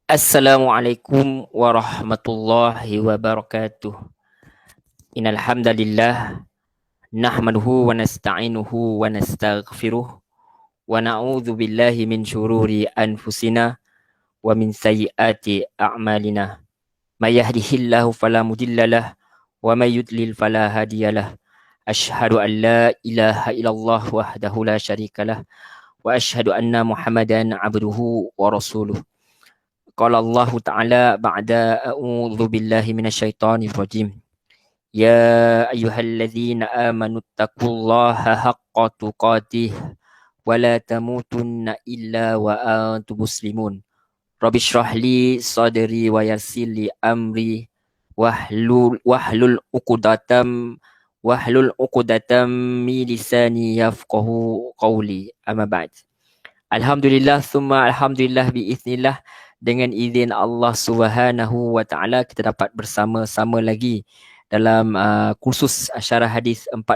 Assalamualaikum warahmatullahi wabarakatuh. Innal hamdalillah nahmaduhu wa nasta'inuhu wa nastaghfiruh wa na'udzu billahi min syururi anfusina wa min sayyiati a'malina. May yahdihillahu fala mudhillalah wa may yudlil fala hadiyalah. Asyhadu an la ilaha illallah wahdahu la syarikalah wa asyhadu anna Muhammadan abduhu wa rasuluh. Qala Allah Ta'ala ba'da a'udzu billahi minasyaitonir rajim. Ya ayyuhalladzina amanu taqullaha haqqa tuqatih wa la tamutunna illa wa antum muslimun. Rabbi shrah li sadri wa yassir li amri wahlul uqdatam min lisani yafqahu qawli. Amma ba'd. Alhamdulillah summa alhamdulillah biiznillah, dengan izin Allah Subhanahu wa taala kita dapat bersama-sama lagi dalam kursus syarah hadis 40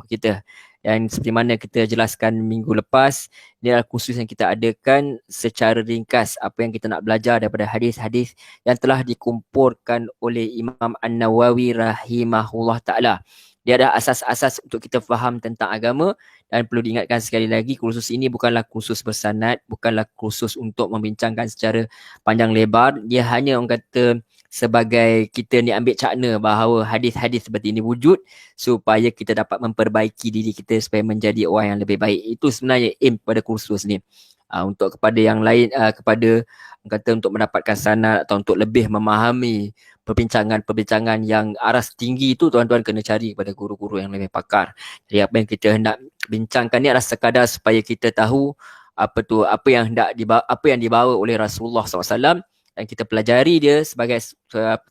kita. Dan seperti mana kita jelaskan minggu lepas, ini adalah kursus yang kita adakan secara ringkas apa yang kita nak belajar daripada hadis-hadis yang telah dikumpulkan oleh Imam An-Nawawi rahimahullah taala. Dia ada asas-asas untuk kita faham tentang agama. Dan perlu diingatkan sekali lagi, kursus ini bukanlah kursus bersanad, bukanlah kursus untuk membincangkan secara panjang lebar. Dia hanya orang kata sebagai kita ni ambil cakna bahawa hadis-hadis seperti ini wujud supaya kita dapat memperbaiki diri kita supaya menjadi orang yang lebih baik. Itu sebenarnya aim pada kursus ni. Untuk kepada yang lain, kepada orang kata untuk mendapatkan sanad atau untuk lebih memahami perbincangan-perbincangan yang aras tinggi itu, tuan-tuan kena cari kepada guru-guru yang lebih pakar. Jadi apa yang kita hendak bincangkan ni adalah sekadar supaya kita tahu apa yang dibawa oleh Rasulullah SAW, dan kita pelajari dia sebagai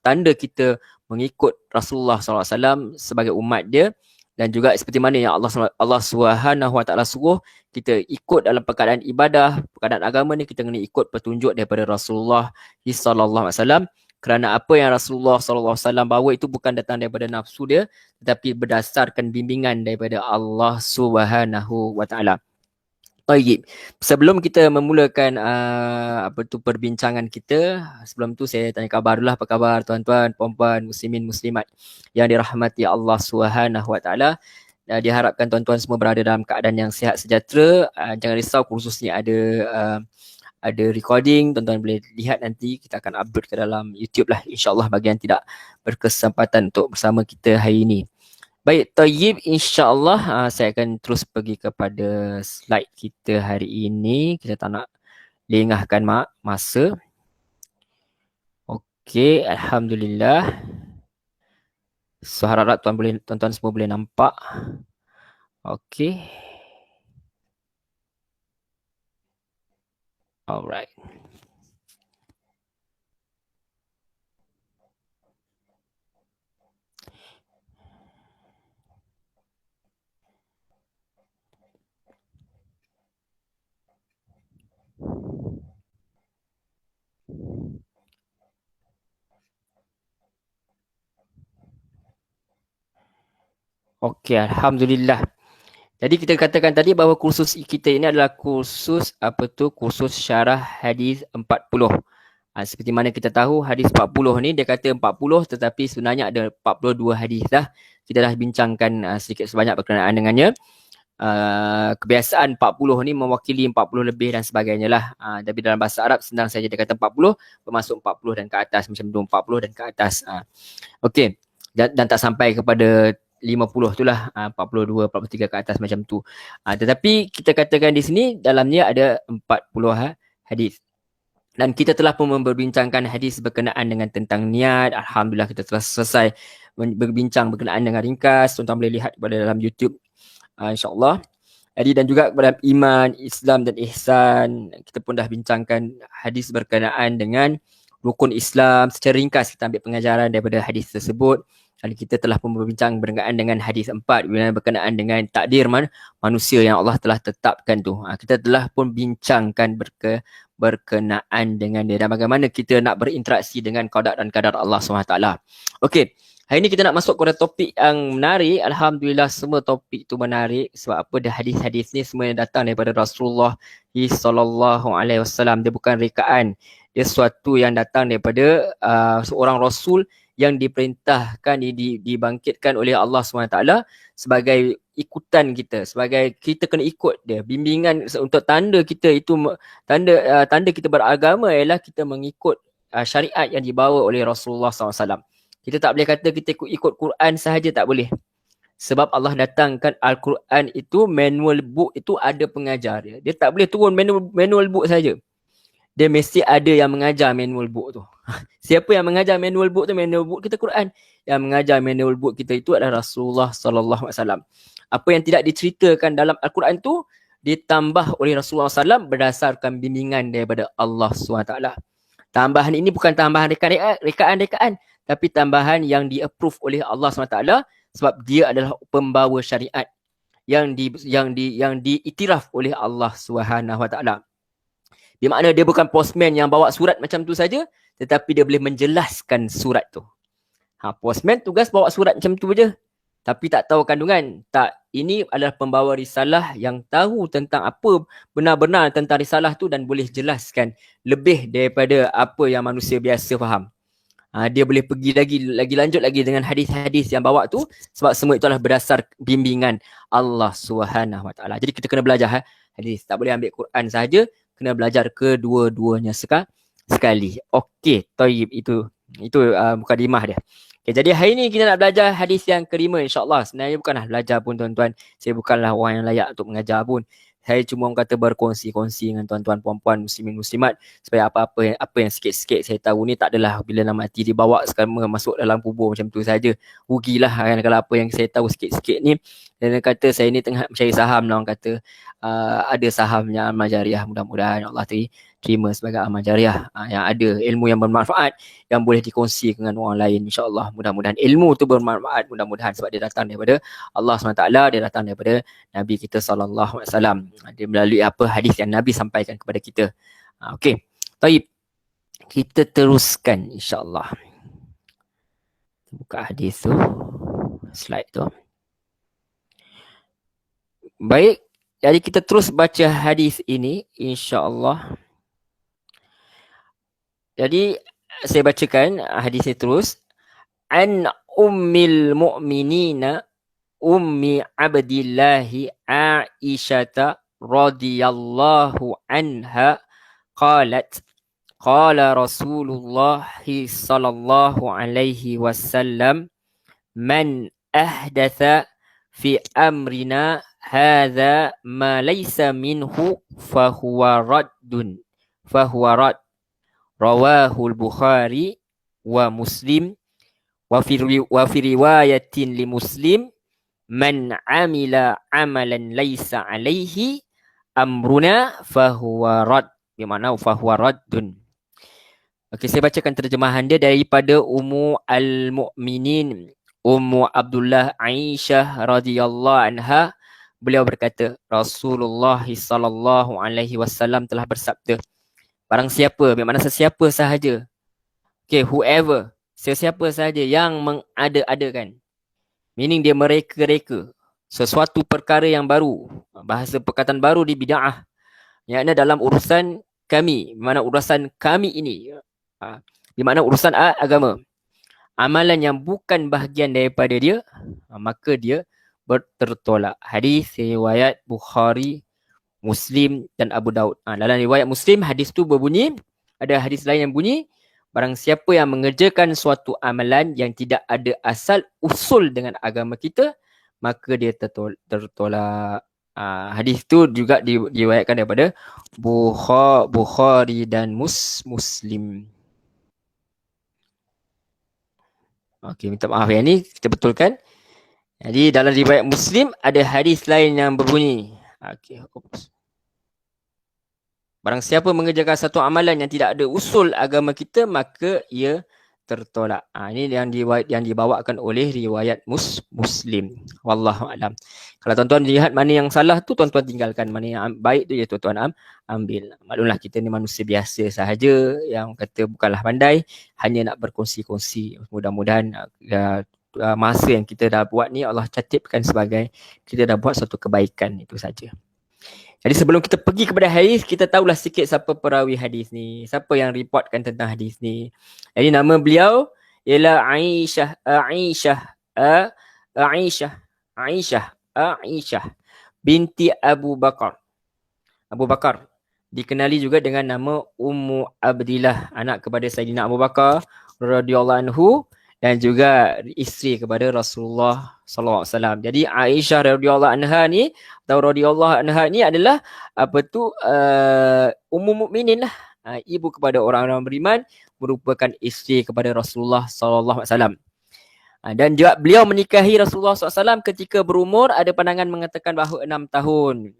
tanda kita mengikut Rasulullah SAW sebagai umat dia. Dan juga seperti mana yang Allah Subhanahu wa taala suruh kita ikut dalam perkataan ibadah, perkataan agama ni, kita kena ikut petunjuk daripada Rasulullah sallallahu alaihi wasallam. Kerana apa yang Rasulullah sallallahu alaihi wasallam bawa itu bukan datang daripada nafsu dia, tetapi berdasarkan bimbingan daripada Allah Subhanahu wa taala. Baik, sebelum kita memulakan perbincangan kita, sebelum tu saya tanya khabar dulu lah. Apa khabar tuan-tuan, puan-puan, muslimin, muslimat yang dirahmati Allah Subhanahu wa taala. Diharapkan tuan-tuan semua berada dalam keadaan yang sihat sejahtera. Jangan risau, kursus ni ada recording, tuan-tuan boleh lihat nanti. Kita akan upload ke dalam YouTube lah, insya-Allah, bagi yang tidak berkesempatan untuk bersama kita hari ini. Baik, tayyib, insya-Allah saya akan terus pergi kepada slide kita hari ini. Kita tak nak lengahkan masa. Okey, alhamdulillah. So harap tuan-tuan semua boleh nampak. Okey. Alright. Okey, alhamdulillah. Jadi kita katakan tadi bahawa kursus kita ini adalah kursus kursus syarah hadis 40. Seperti mana kita tahu hadis 40 ni dia kata 40 tetapi sebenarnya ada 42 hadis dah. Kita dah bincangkan sedikit sebanyak berkenaan dengannya. Kebiasaan 40 ni mewakili 40 lebih dan sebagainya lah. Tapi dalam bahasa Arab senang saja dia kata 40 bermaksud 40 dan ke atas, macam tu, 40 dan ke atas. Okey. Dan tak sampai kepada 50 tu lah, 42, 43 ke atas macam tu. Tetapi kita katakan di sini dalamnya ada 40 hadis. Dan kita telah pun memperbincangkan hadis berkenaan dengan tentang niat. Alhamdulillah kita telah selesai berbincang berkenaan dengan ringkas. Tuan-tuan boleh lihat pada dalam YouTube, insya-Allah. Jadi dan juga kepada iman, Islam dan ihsan. Kita pun dah bincangkan hadis berkenaan dengan rukun Islam. Secara ringkas kita ambil pengajaran daripada hadis tersebut. Kali kita telah pun berbincang berkenaan dengan hadis 4 berkenaan dengan takdir manusia yang Allah telah tetapkan tu. Kita telah pun bincangkan berkenaan dengan dia dan bagaimana kita nak berinteraksi dengan qada dan qadar Allah SWT. Okey. Hari ni kita nak masuk kepada topik yang menarik. Alhamdulillah semua topik tu menarik. Sebab apa? Dah hadis-hadis ni semua yang datang daripada Rasulullah SAW. Dia bukan rekaan. Dia sesuatu yang datang daripada seorang Rasul yang diperintahkan, dibangkitkan oleh Allah SWT sebagai ikutan kita. Sebagai kita kena ikut dia. Bimbingan untuk tanda kita itu, tanda kita beragama ialah kita mengikut syariat yang dibawa oleh Rasulullah SAW. Kita tak boleh kata kita ikut Quran sahaja, tak boleh. Sebab Allah datangkan Al-Quran itu, manual book itu ada pengajar dia. Dia tak boleh turun manual book saja. Dia mesti ada yang mengajar manual book tu. Siapa yang mengajar manual book tu? Manual book kita Quran. Yang mengajar manual book kita itu adalah Rasulullah SAW. Apa yang tidak diceritakan dalam Al-Quran tu ditambah oleh Rasulullah SAW berdasarkan bimbingan daripada Allah SWT. Tambahan ini bukan tambahan rekaan-rekaan, tapi tambahan yang di-approve oleh Allah SWT sebab dia adalah pembawa syariat yang diiktiraf oleh Allah SWT. Bermakna dia bukan postman yang bawa surat macam tu saja, tetapi dia boleh menjelaskan surat tu. Postman tugas bawa surat macam tu je, tapi tak tahu kandungan. Tak, ini adalah pembawa risalah yang tahu tentang apa benar-benar tentang risalah tu dan boleh jelaskan lebih daripada apa yang manusia biasa faham. Dia boleh pergi lagi lanjut lagi dengan hadis-hadis yang bawa tu sebab semua itu adalah berdasar bimbingan Allah SWT. Jadi kita kena belajar hadis. Tak boleh ambil Quran saja, kena belajar kedua-duanya sekali. Okey, taib, itu mukadimah dia. Okay, jadi hari ni kita nak belajar hadis yang kelima, insya-Allah. Sebenarnya bukanlah belajar pun tuan-tuan. Saya bukanlah orang yang layak untuk mengajar pun. Saya cuma orang kata berkongsi-kongsi dengan tuan-tuan puan-puan muslimin muslimat supaya apa yang sikit-sikit saya tahu ni tak adalah bila nak mati dibawa sekarang masuk dalam kubur macam tu saja. Rugilah kan kalau apa yang saya tahu sikit-sikit ni. Dan kata saya ni tengah mencari saham lah, orang kata ada sahamnya amal jariah, mudah-mudahan Allah terima sebagai amal jariah yang ada ilmu yang bermanfaat yang boleh dikongsi dengan orang lain, insya-Allah. Mudah-mudahan ilmu tu bermanfaat, mudah-mudahan sebab dia datang daripada Allah SWT, dia datang daripada Nabi kita SAW. Dia melalui apa hadis yang Nabi sampaikan kepada kita. Okey. Baik. Kita teruskan, insya-Allah. Buka hadis tu. Slide tu. Baik. Jadi kita terus baca hadis ini, insya-Allah. Jadi saya bacakan hadisnya terus. An ummil mu'minina ummi abdillahi Aisyata radhiyallahu anha qalat qala Rasulullah sallallahu alaihi wasallam man ahdatha fi amrina hadza ma laysa minhu fahuwa raddun fahuwa rad. Rawahul Bukhari wa Muslim wa fi riwayatin li Muslim man amila amalan laisa alaihi amruna fahuwa rad. Bermakna fahuwa raddun. Okey, saya bacakan terjemahan dia daripada Ummu al-Mu'minin Ummu Abdullah Aisyah radhiyallahu anha. Beliau berkata, Rasulullah sallallahu alaihi wasallam telah bersabda, barang siapa, bermakna sesiapa sahaja. Okay, whoever, sesiapa sahaja yang mengada-adakan. Meaning dia mereka-reka sesuatu perkara yang baru. Bahasa perkataan baru di bid'ah. Yang dalam urusan kami, bermakna urusan kami ini. Bermakna urusan agama. Amalan yang bukan bahagian daripada dia, maka dia tertolak. Hadis riwayat Bukhari, Muslim dan Abu Daud. Dalam riwayat Muslim, hadis tu berbunyi, ada hadis lain yang bunyi, barang siapa yang mengerjakan suatu amalan yang tidak ada asal usul dengan agama kita, maka dia tertolak. Hadis tu juga diriwayatkan daripada Bukhari dan Muslim. Okey, minta maaf yang ni kita betulkan. Jadi dalam riwayat Muslim ada hadis lain yang berbunyi. Okey, barang siapa mengerjakan satu amalan yang tidak ada usul agama kita, maka ia tertolak. Ini yang dibawakan oleh riwayat Muslim. Wallahu a'lam. Kalau tuan-tuan lihat mana yang salah tu, tuan-tuan tinggalkan. Mana yang baik tu, ya tuan-tuan ambil. Maklumlah kita ni manusia biasa sahaja yang kata bukanlah pandai, hanya nak berkongsi-kongsi. Mudah-mudahan masa yang kita dah buat ni Allah catatkan sebagai kita dah buat satu kebaikan, itu saja. Jadi sebelum kita pergi kepada hadis, kita tahulah sikit siapa perawi hadis ni, siapa yang reportkan tentang hadis ni. Jadi nama beliau ialah Aisyah binti Abu Bakar. Abu Bakar dikenali juga dengan nama Ummu Abdillah, anak kepada Sayyidina Abu Bakar radhiyallahu anhu dan juga isteri kepada Rasulullah sallallahu alaihi wasallam. Jadi Aisyah radhiyallahu anha ni atau radhiyallahu anha ni adalah ummul mukminin lah, ibu kepada orang-orang beriman, merupakan isteri kepada Rasulullah sallallahu alaihi wasallam. Dan juga beliau menikahi Rasulullah SAW ketika berumur, ada pandangan mengatakan bahawa 6 tahun.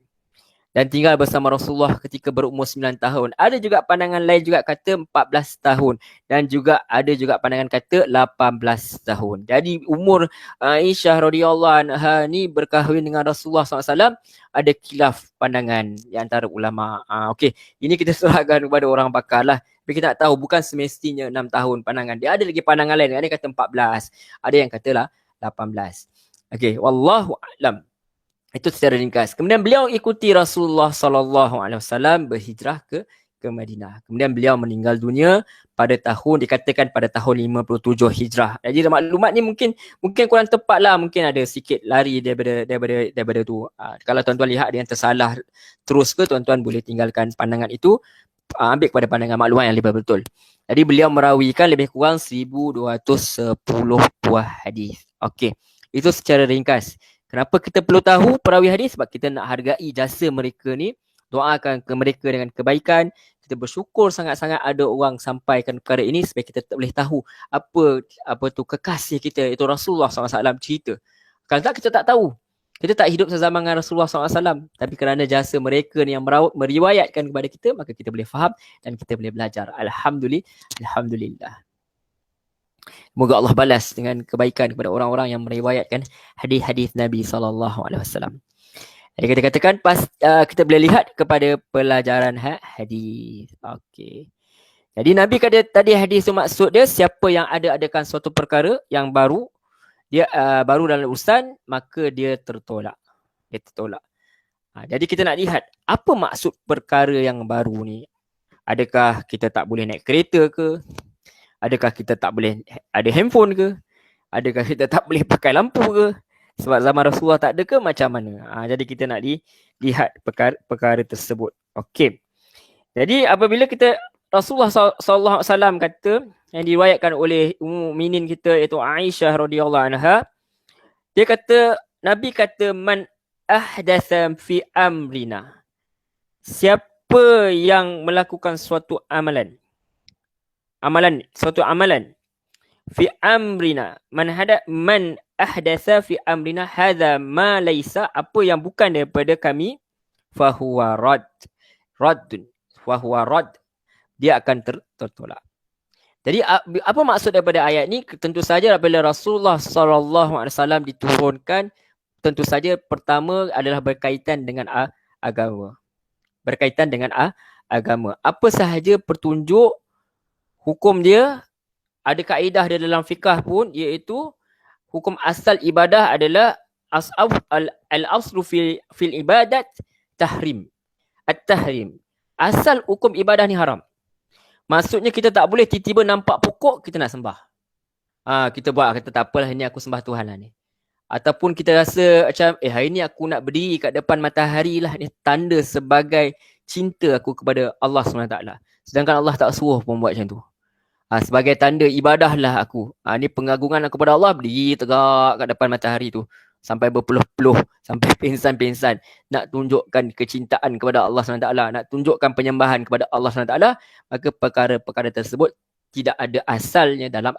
Dan tinggal bersama Rasulullah ketika berumur 9 tahun. Ada juga pandangan lain juga kata 14 tahun. Dan juga ada juga pandangan kata 18 tahun. Jadi umur Aisyah radhiyallahu anha ni berkahwin dengan Rasulullah SAW ada khilaf pandangan di antara ulama. Okey, ini kita serahkan kepada orang pakar lah. Tapi kita nak tahu bukan semestinya 6 tahun pandangan. Dia ada lagi pandangan lain. Ada yang kata 14. Ada yang katalah 18. Okey, wallahu a'lam. Itu secara ringkas. Kemudian beliau ikuti Rasulullah sallallahu alaihi wasallam berhijrah ke Madinah. Kemudian beliau meninggal dunia pada tahun, dikatakan pada tahun 57 Hijrah. Jadi maklumat ni mungkin kurang tepat lah, mungkin ada sikit lari daripada tu. Kalau tuan-tuan lihat ada yang tersalah terus ke, tuan-tuan boleh tinggalkan pandangan itu, ambil kepada pandangan maklumat yang lebih betul. Jadi beliau merawikan lebih kurang 1210 buah hadis. Okey. Itu secara ringkas. Kenapa kita perlu tahu perawi hadis? Sebab kita nak hargai jasa mereka ni, doakan ke mereka dengan kebaikan. Kita bersyukur sangat-sangat ada orang sampaikan perkara ini supaya kita boleh tahu apa tu kekasih kita, itu Rasulullah SAW cerita. Kalau tak, kita tak tahu. Kita tak hidup sezaman dengan Rasulullah SAW. Tapi kerana jasa mereka ni yang meriwayatkan kepada kita, maka kita boleh faham dan kita boleh belajar. Alhamdulillah. Semoga Allah balas dengan kebaikan kepada orang-orang yang meriwayatkan hadis-hadis Nabi SAW. Jadi kita katakan kita boleh lihat kepada pelajaran hadis. Okey. Jadi Nabi kata tadi hadis tu maksud dia siapa yang adakan suatu perkara yang baru, dia baru dalam urusan, maka dia tertolak. Jadi kita nak lihat apa maksud perkara yang baru ni. Adakah kita tak boleh naik kereta ke? Adakah kita tak boleh ada handphone ke? Adakah kita tak boleh pakai lampu ke? Sebab zaman Rasulullah tak ada ke? Macam mana? Jadi kita nak lihat perkara tersebut. Okey. Jadi apabila kita Rasulullah SAW kata, yang diriwayatkan oleh Ummul Mukminin kita iaitu Aisyah radhiyallahu anha, dia kata, Nabi kata, man ahdatha fi amrina. Siapa yang melakukan suatu amalan fi amrina, man ahdatha fi amrina hadza ma laysa, apa yang bukan daripada kami, fahuwa raddun, dia akan tertolak. Jadi apa maksud daripada ayat ni? Tentu saja apabila Rasulullah SAW diturunkan, tentu saja pertama adalah berkaitan dengan agama. Apa sahaja pertunjuk hukum dia, ada kaedah dia dalam fiqh pun, iaitu hukum asal ibadah adalah al-aslu fil ibadat tahrim. At-tahrim. Asal hukum ibadah ni haram. Maksudnya kita tak boleh tiba-tiba nampak pokok kita nak sembah. Kita kata tak apalah, ini aku sembah Tuhan lah ni. Ataupun kita rasa macam hari ni aku nak berdiri kat depan matahari lah, ni tanda sebagai cinta aku kepada Allah SWT. Sedangkan Allah tak suruh pun buat macam tu. Sebagai tanda ibadah lah aku. Ni pengagungan aku kepada Allah, berdiri tegak kat depan matahari tu. Sampai berpeluh-peluh, sampai pingsan-pingsan. Nak tunjukkan kecintaan kepada Allah SWT. Nak tunjukkan penyembahan kepada Allah SWT. Maka perkara-perkara tersebut tidak ada asalnya dalam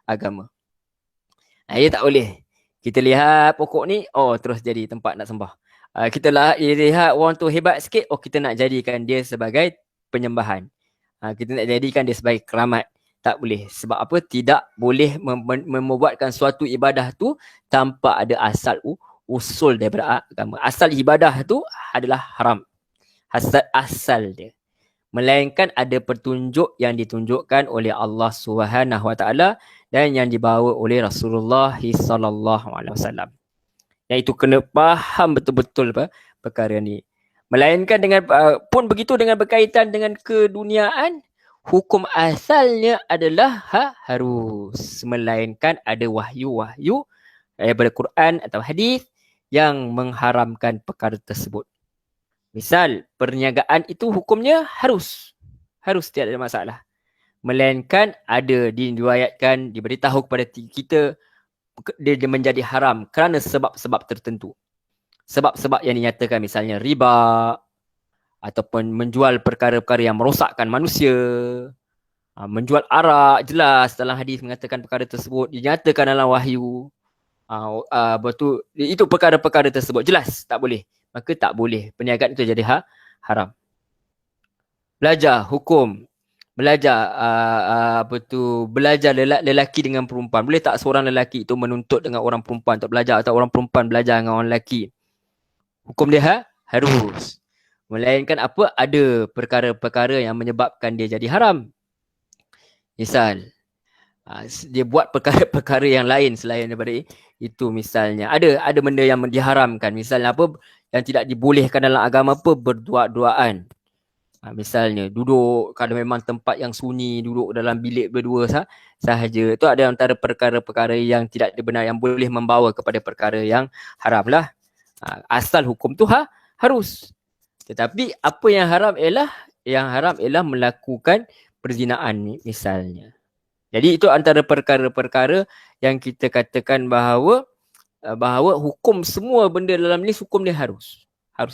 agama. Ia tak boleh. Kita lihat pokok ni, terus jadi tempat nak sembah. Kita lihat orang tu hebat sikit, kita nak jadikan dia sebagai penyembahan. Kita nak jadikan dia sebagai keramat. Tak boleh. Sebab apa? Tidak boleh membuatkan suatu ibadah tu tanpa ada asal usul daripada agama. Asal ibadah tu adalah haram. Asal dia. melainkan ada petunjuk yang ditunjukkan oleh Allah Subhanahu Wa Taala dan yang dibawa oleh Rasulullah sallallahu alaihi wasallam. Yang itu kena faham betul-betul perkara ni. Melainkan dengan pun begitu dengan berkaitan dengan keduniaan, hukum asalnya adalah harus, melainkan ada wahyu-wahyu daripada Quran atau hadis yang mengharamkan perkara tersebut. Misal, perniagaan itu hukumnya harus. Harus, tidak ada masalah. Melainkan ada diriwayatkan, diberitahu kepada kita, dia menjadi haram kerana sebab-sebab tertentu. Sebab-sebab yang dinyatakan misalnya riba, ataupun menjual perkara-perkara yang merosakkan manusia, menjual arak, jelas dalam hadis mengatakan perkara tersebut, dinyatakan dalam wahyu. Betul, itu perkara-perkara tersebut jelas tak boleh, maka tak boleh perniagaan itu jadi haram. Belajar hukum, belajar belajar lelaki dengan perempuan, boleh tak seorang lelaki itu menuntut dengan orang perempuan untuk belajar, atau orang perempuan belajar dengan orang lelaki? Hukum dia harus, melainkan apa, ada perkara-perkara yang menyebabkan dia jadi haram. Misal dia buat perkara-perkara yang lain selain daripada itu, misalnya ada benda yang diharamkan, misalnya apa yang tidak dibolehkan dalam agama, apa, berdua-duaan. Misalnya duduk, kalau memang tempat yang sunyi, duduk dalam bilik berdua sahaja, itu ada antara perkara-perkara yang tidak benar, yang boleh membawa kepada perkara yang haram lah. Asal hukum tu harus. Tetapi apa yang haram ialah melakukan perzinaan misalnya. Jadi itu antara perkara-perkara yang kita katakan bahawa hukum semua benda dalam ni, hukum dia harus.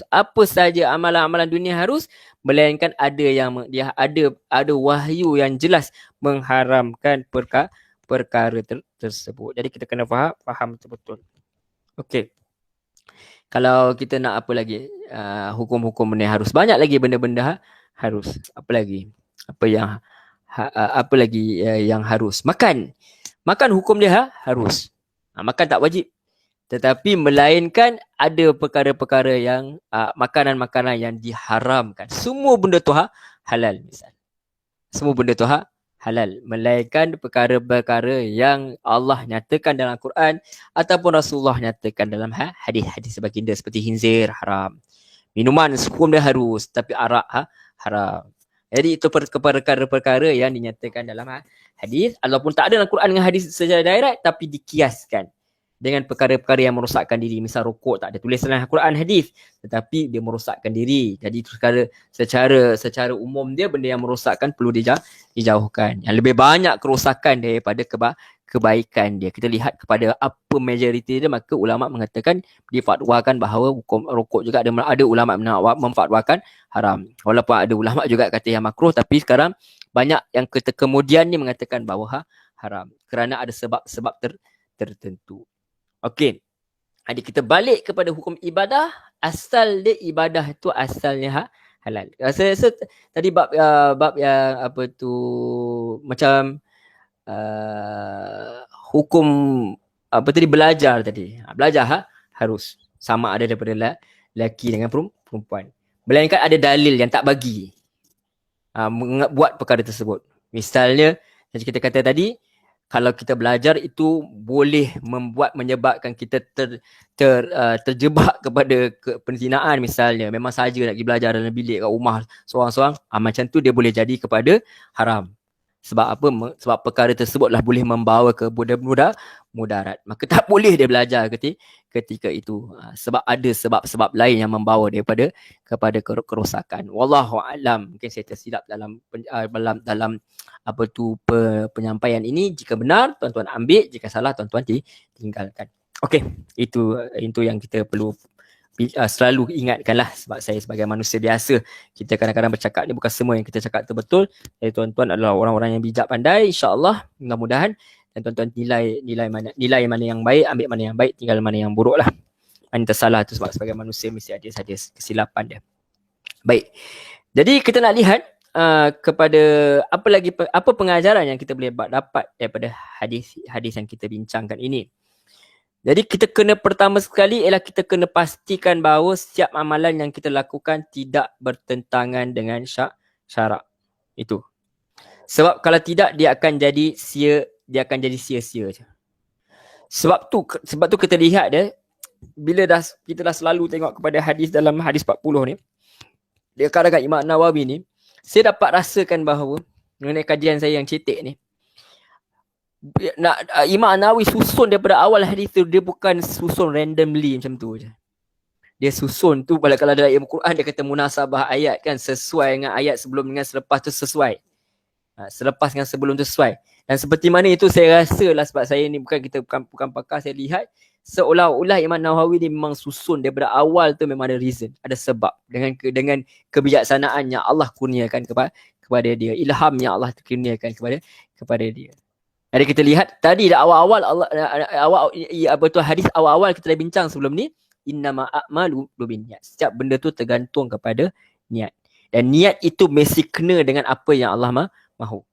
Apa saja amalan-amalan dunia harus, melainkan ada yang dia ada wahyu yang jelas mengharamkan perkara tersebut. Jadi kita kena faham betul-betul. Okey. Kalau kita nak apa lagi? Hukum-hukum ni harus. Banyak lagi benda-benda harus. Apa lagi? Apa lagi yang harus? Makan hukum dia harus. Makan tak wajib. Tetapi melainkan ada perkara-perkara yang makanan-makanan yang diharamkan. Semua benda tu halal misal. Semua benda tu halal, melainkan perkara-perkara yang Allah nyatakan dalam Quran ataupun Rasulullah nyatakan dalam hadis-hadis baginda, seperti khinzir haram. Minuman hukum dia harus, tapi arak haram. Jadi itu perkara-perkara yang dinyatakan dalam hadis, walaupun tak ada dalam Quran dengan hadis secara direct, tapi dikiaskan dengan perkara-perkara yang merosakkan diri. Misal rokok, tak ada tulis dalam Quran hadis, tetapi dia merosakkan diri. Jadi itu secara umum dia, benda yang merosakkan perlu dijauhkan. Yang lebih banyak kerosakan daripada kebaikan dia. Kita lihat kepada apa majoriti dia, maka ulama mengatakan, difatwakan bahawa hukum rokok juga ada ulama memfatwakan haram. Walaupun ada ulama juga kata yang makruh, tapi sekarang banyak yang kemudian ni mengatakan bahawa haram kerana ada sebab-sebab tertentu. Okey. Jadi kita balik kepada hukum ibadah. Asal dia ibadah tu asalnya halal. Saya rasa tadi bab yang apa tu, macam hukum apa tadi, belajar tadi. Belajar harus sama ada daripada lelaki dengan perempuan. Melainkan ada dalil yang tak bagi buat perkara tersebut. Misalnya macam kita kata tadi, kalau kita belajar itu boleh menyebabkan kita terjebak kepada penzinaan misalnya. Memang saja nak pergi belajar dalam bilik kat rumah seorang-seorang, macam tu dia boleh jadi kepada haram. Sebab apa? Sebab perkara tersebutlah boleh membawa ke mudarat. Maka tak boleh dia belajar ketika itu. Sebab ada sebab-sebab lain yang membawa daripada kepada kerosakan. Wallahu a'lam. Mungkin saya tersilap dalam apa tu penyampaian ini. Jika benar, tuan-tuan ambil. Jika salah, tuan-tuan tinggalkan. Okey, itu yang kita perlu selalu ingatkanlah, sebab saya sebagai manusia biasa, kita kadang-kadang bercakap ni bukan semua yang kita cakap tu betul. Jadi tuan-tuan adalah orang-orang yang bijak pandai, insya-Allah, mudah-mudahan, dan tuan-tuan nilai mana yang baik, ambil mana yang baik, tinggal mana yang buruk lah. Mana tersalah tu, sebab sebagai manusia mesti ada saja kesilapan dia. Baik. Jadi kita nak lihat kepada apa pengajaran yang kita boleh dapat daripada hadis yang kita bincangkan ini. Jadi kita kena, pertama sekali ialah kita kena pastikan bahawa setiap amalan yang kita lakukan tidak bertentangan dengan syarak. Itu. Sebab kalau tidak dia akan jadi sia-sia je. Sebab tu kita lihat dia bila kita dah selalu tengok kepada hadis dalam hadis 40 ni, dia katakan Imam Nawawi ni, saya dapat rasakan bahawa mengenai kajian saya yang cetek ni, Imam Nawawi susun daripada awal hadis tu, dia bukan susun randomly macam tu je. Dia susun tu, kalau dalam ilmu Quran dia kata munasabah ayat kan, sesuai dengan ayat sebelum dengan selepas tu sesuai. Selepas dengan sebelum tu sesuai. Dan seperti mana itu saya rasa lah, sebab saya ni bukan pakar, saya lihat seolah-olah Imam Nawawi ni memang susun daripada awal tu memang ada reason, ada sebab dengan kebijaksanaan yang Allah kurniakan kepada dia, ilham yang Allah kurniakan kepada dia. Jadi kita lihat tadi awal-awal hadis awal-awal kita dah bincang sebelum ni, innama a'malu binniyat. Setiap benda tu tergantung kepada niat. Dan niat itu mesti kena dengan apa yang Allah mahu.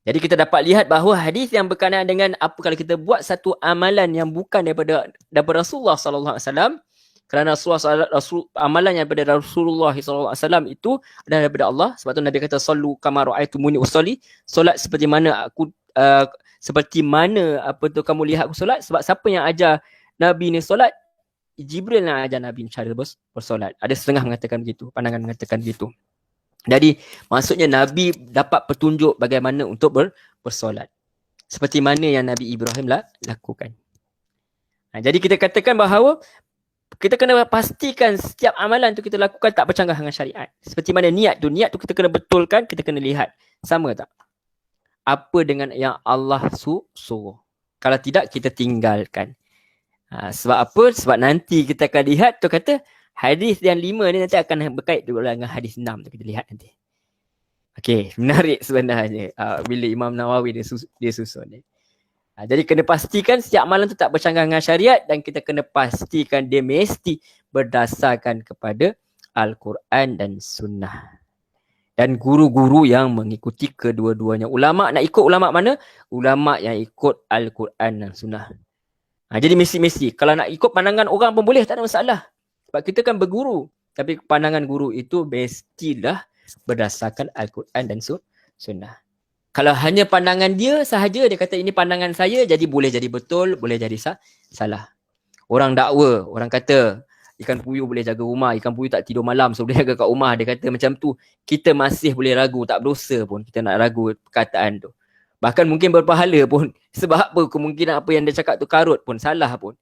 Jadi kita dapat lihat bahawa hadis yang berkenaan dengan apa kalau kita buat satu amalan yang bukan daripada Rasulullah sallallahu alaihi wasallam, kerana amalan yang daripada Rasulullah sallallahu alaihi wasallam itu adalah daripada Allah. Sebab tu Nabi kata sallu kama ra'aitumuni usolli, solat seperti mana kamu lihat aku solat. Sebab siapa yang ajar Nabi ni solat? Jibril yang ajar Nabi cara bersolat. Ada setengah mengatakan begitu, pandangan mengatakan begitu. Jadi maksudnya Nabi dapat petunjuk bagaimana untuk bersolat. Seperti mana yang Nabi Ibrahim lakukan. Jadi kita katakan bahawa kita kena pastikan setiap amalan tu kita lakukan tak bercanggah dengan syariat. Seperti mana niat tu kita kena betulkan, kita kena lihat sama tak apa dengan yang Allah suruh. Kalau tidak kita tinggalkan. Sebab apa? Sebab nanti kita akan lihat tu kata hadis yang 5 ni nanti akan berkait juga dengan hadis 6 tu, kita lihat nanti. Okey, menarik sebenarnya bila Imam Nawawi dia susun ni. Jadi kena pastikan setiap amalan tu tak bercanggah dengan syariat, dan kita kena pastikan dia mesti berdasarkan kepada Al-Quran dan Sunnah. Dan guru-guru yang mengikuti kedua-duanya. Ulama' nak ikut ulama' mana? Ulama' yang ikut Al-Quran dan Sunnah. Jadi mesti. Kalau nak ikut pandangan orang pun boleh, tak ada masalah. Sebab kita kan berguru. Tapi pandangan guru itu mestilah berdasarkan Al-Quran dan Sunnah. Kalau hanya pandangan dia sahaja, dia kata ini pandangan saya, jadi boleh jadi betul, boleh jadi salah. Orang dakwa, orang kata ikan puyuh boleh jaga rumah, ikan puyuh tak tidur malam, so boleh jaga kat rumah. Dia kata macam tu, kita masih boleh ragu, tak berdosa pun kita nak ragu perkataan tu. Bahkan mungkin berpahala pun. Sebab apa? Kemungkinan apa yang dia cakap tu karut pun, salah pun.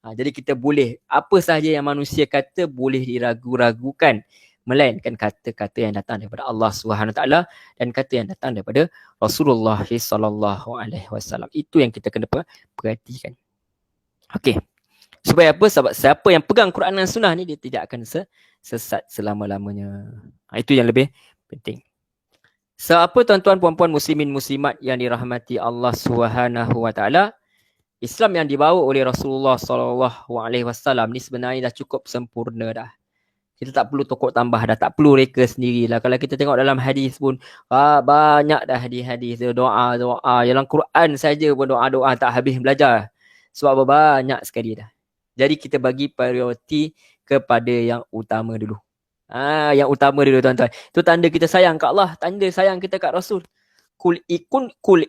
Jadi kita boleh, apa sahaja yang manusia kata boleh diragu-ragukan, melainkan kata-kata yang datang daripada Allah SWT dan kata yang datang daripada Rasulullah SAW. Itu yang kita kena perhatikan. Okey. Supaya apa? Sebab siapa yang pegang Quran dan Sunnah ni, dia tidak akan sesat selama-lamanya. Itu yang lebih penting. So apa tuan-tuan puan-puan muslimin muslimat yang dirahmati Allah SWT, Islam yang dibawa oleh Rasulullah SAW ni sebenarnya dah cukup sempurna dah. Kita tak perlu tokok tambah dah, tak perlu reka sendirilah. Kalau kita tengok dalam hadis pun, banyak dah hadis-hadis doa. Dalam Quran saja pun doa-doa tak habis belajar. Sebab banyak sekali dah. Jadi kita bagi prioriti kepada yang utama dulu. Yang utama dulu tuan-tuan. Itu tanda kita sayang kat Allah, tanda sayang kita kat Rasul. Kul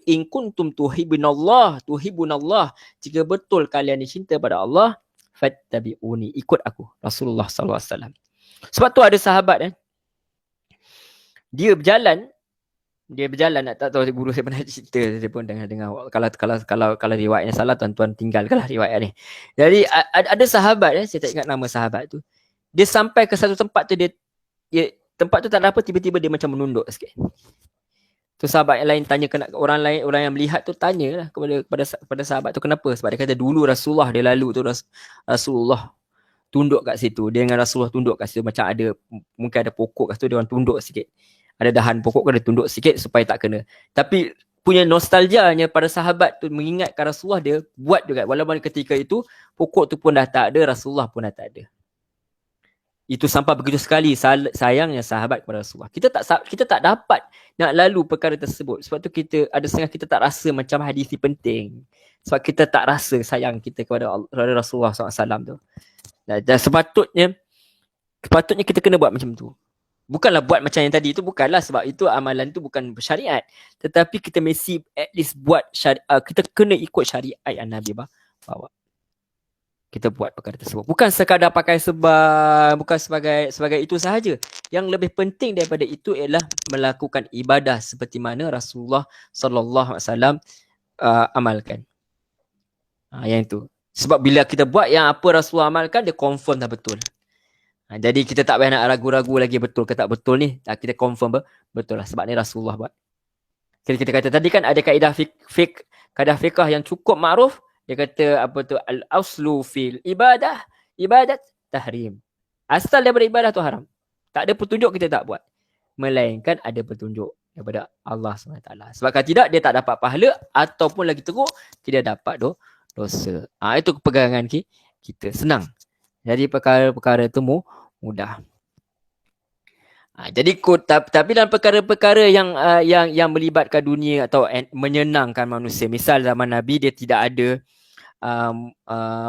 in kuntum tuhibbunallah. Jika betul kalian dicinta pada Allah, fattabi'uni, ikut aku, Rasulullah SAW. Sebab tu ada sahabat dia berjalan nak tak tahu, guru saya pernah cerita, saya pun dengar kalau riwayatnya salah tuan-tuan tinggalkanlah riwayat ni. Jadi ada sahabat saya tak ingat nama sahabat tu. Dia sampai ke satu tempat tu, tempat tu tak ada apa, tiba-tiba dia macam menunduk sikit. Tu sahabat yang lain tanya, orang yang melihat tu tanyalah kepada sahabat tu kenapa. Sebab dia kata dulu Rasulullah dia lalu tu, Rasulullah tunduk kat situ. Dia dengan Rasulullah tunduk kat situ. Macam mungkin ada pokok kat situ, dia orang tunduk sikit. Ada dahan pokok kan, dia tunduk sikit supaya tak kena. Tapi punya nostalgianya pada sahabat tu mengingatkan Rasulullah, dia buat juga. Walaupun ketika itu pokok tu pun dah tak ada, Rasulullah pun dah tak ada. Itu sampai begitu sekali sayangnya sahabat kepada Rasulullah. Kita tak dapat nak lalu perkara tersebut. Sebab tu kita kita tak rasa macam hadis ni penting. Sebab kita tak rasa sayang kita kepada Rasulullah SAW tu. Dan sepatutnya kita kena buat macam tu. Bukanlah buat macam yang tadi itu, bukanlah, sebab itu amalan tu bukan syariat. Tetapi kita mesti at least buat syariat, kita kena ikut syariat yang Nabi bawa. Kita buat perkara tersebut. Bukan sekadar pakai sebab, bukan sebagai itu sahaja. Yang lebih penting daripada itu ialah melakukan ibadah seperti mana Rasulullah sallallahu alaihi wasallam amalkan. Yang itu. Sebab bila kita buat yang apa Rasulullah amalkan, dia confirm dah betul. Jadi kita tak payah nak ragu-ragu lagi betul ke tak betul ni. Kita confirm betul lah. Sebab ni Rasulullah buat. Kita kata tadi kan ada kaedah kaedah fiqh yang cukup makruf. Dia kata apa tu, al-aslu fil ibadat tahrim. Asal daripada ibadah tu haram. Tak ada petunjuk, kita tak buat. Melainkan ada petunjuk daripada Allah SWT. Sebab kalau tidak, dia tak dapat pahala, ataupun lagi teruk, tidak dapat dosa. Itu kepegangan kita. Senang. Jadi perkara-perkara itu mudah. Jadi tapi dalam perkara-perkara yang melibatkan dunia atau menyenangkan manusia, misal zaman Nabi dia tidak ada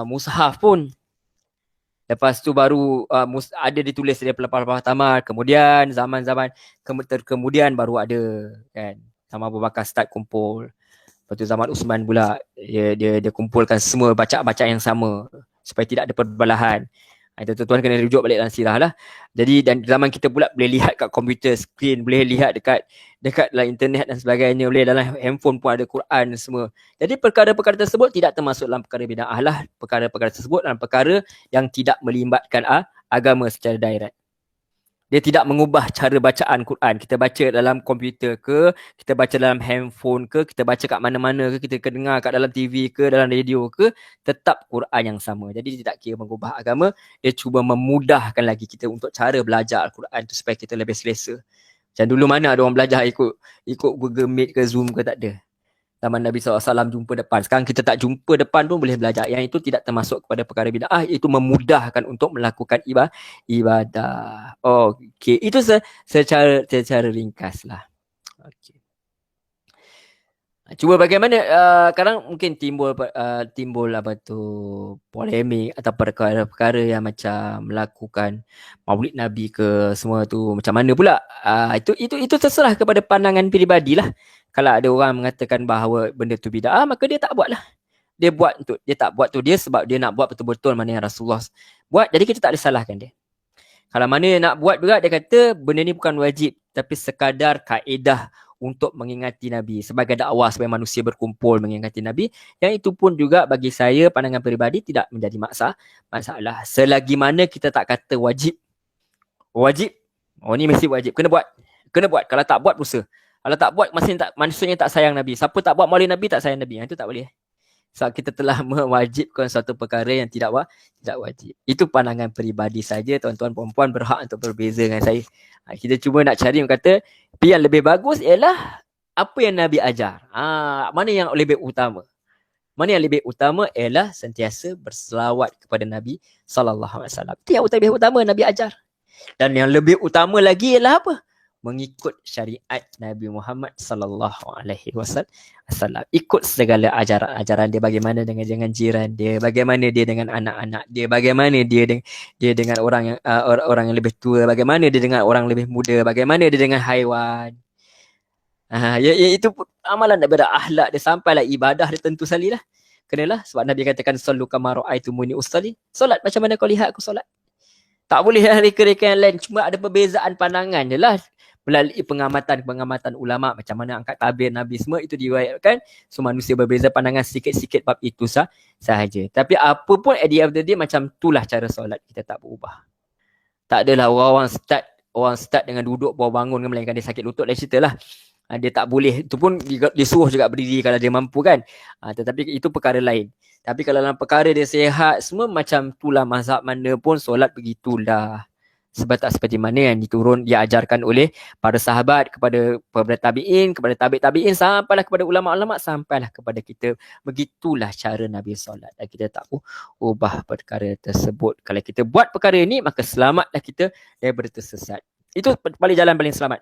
mushaf pun. Lepas tu baru ada ditulis dari pelepah-pelepah tamar, kemudian zaman-zaman kemudian baru ada kan. Sama Abu Bakar start kumpul. Lepas tu zaman Uthman pula dia kumpulkan semua bacaan yang sama supaya tidak ada perbelahan. Tuan-tuan kena rujuk balik dalam sirah lah. Jadi dan zaman kita pula boleh lihat kat komputer screen, boleh lihat dekat dalam internet dan sebagainya, boleh dalam handphone pun ada Quran semua. Jadi perkara-perkara tersebut tidak termasuk dalam perkara bid'ah lah. Perkara-perkara tersebut dalam perkara yang tidak melibatkan agama secara direct. Dia tidak mengubah cara bacaan Quran. Kita baca dalam komputer ke, kita baca dalam handphone ke, kita baca kat mana-mana ke, kita dengar kat dalam TV ke, dalam radio ke, tetap Quran yang sama. Jadi dia tak kira mengubah agama, dia cuba memudahkan lagi kita untuk cara belajar Al-Quran tu supaya kita lebih selesa. Macam dulu mana ada orang belajar ikut Google Meet ke Zoom ke, tak ada. Zaman Nabi SAW jumpa depan. Sekarang kita tak jumpa depan pun boleh belajar. Yang itu tidak termasuk kepada perkara bid'ah. Itu memudahkan untuk melakukan ibadah. Okey. Itu secara ringkas lah. Okey. Cuba bagaimana sekarang mungkin timbul apa tu polemik atau perkara-perkara yang macam melakukan Maulid Nabi ke semua tu macam mana pula. Itu terserah kepada pandangan peribadilah. Kalau ada orang mengatakan bahawa benda tu bid'ah, maka dia tak buat lah. Dia tak buat tu dia sebab dia nak buat betul-betul mana yang Rasulullah buat. Jadi kita tak boleh salahkan dia. Kalau mana yang nak buat juga, dia kata benda ni bukan wajib, tapi sekadar kaedah untuk mengingati Nabi. Sebagai dakwah supaya manusia berkumpul mengingati Nabi. Yang itu pun juga bagi saya, pandangan peribadi tidak menjadi masalah. Selagi mana kita tak kata wajib. Ni mesti wajib. Kena buat. Kalau tak buat, dosa. Kalau tak buat, maksudnya tak sayang Nabi. Siapa tak buat maulid Nabi, tak sayang Nabi. Itu tak boleh. Sebab kita telah mewajibkan suatu perkara yang tidak wajib. Itu pandangan peribadi saja. Tuan-tuan perempuan berhak untuk berbeza dengan saya. Kita cuba nak cari yang kata, yang lebih bagus ialah apa yang Nabi ajar. Mana yang lebih utama? Mana yang lebih utama ialah sentiasa berselawat kepada Nabi SAW. Itu yang lebih utama Nabi ajar. Dan yang lebih utama lagi ialah apa? Mengikut syariat Nabi Muhammad sallallahu alaihi wasallam. Ikut segala ajaran dia, bagaimana dengan jiran dia, bagaimana dia dengan anak-anak dia, bagaimana dia dengan orang yang lebih tua, bagaimana dia dengan orang lebih muda, bagaimana dia dengan haiwan. Itu amalan daripada akhlak dia, sampailah ibadah dia tentu salilah. Kenalah sebab Nabi katakan sallu kama raaitumuni usalli. Solat macam mana kau lihat aku solat. Tak boleh reka-reka yang lain, cuma ada perbezaan pandangan je lah. Melalui pengamatan ulama macam mana angkat tabir Nabi semua itu diriwayatkan. So manusia berbeza pandangan sikit-sikit bab itu sahaja. Tapi apa pun at the end of the day macam itulah cara solat, kita tak berubah. Tak adalah orang start dengan duduk bawa bangun, melainkan dia sakit lutut, lain cerita lah. Dia tak boleh, itu pun dia suruh juga berdiri kalau dia mampu kan. Tetapi itu perkara lain. Tapi kalau dalam perkara dia sihat semua, macam itulah mazhab mana pun solat begitulah. Sebab tak seperti mana yang diajarkan oleh para sahabat kepada tabi'in, kepada tabi'in, sampailah kepada ulama-ulama, sampailah kepada kita. Begitulah cara Nabi solat. Dan kita tak ubah perkara tersebut. Kalau kita buat perkara ini, maka selamatlah kita daripada tersesat. Itu jalan paling selamat.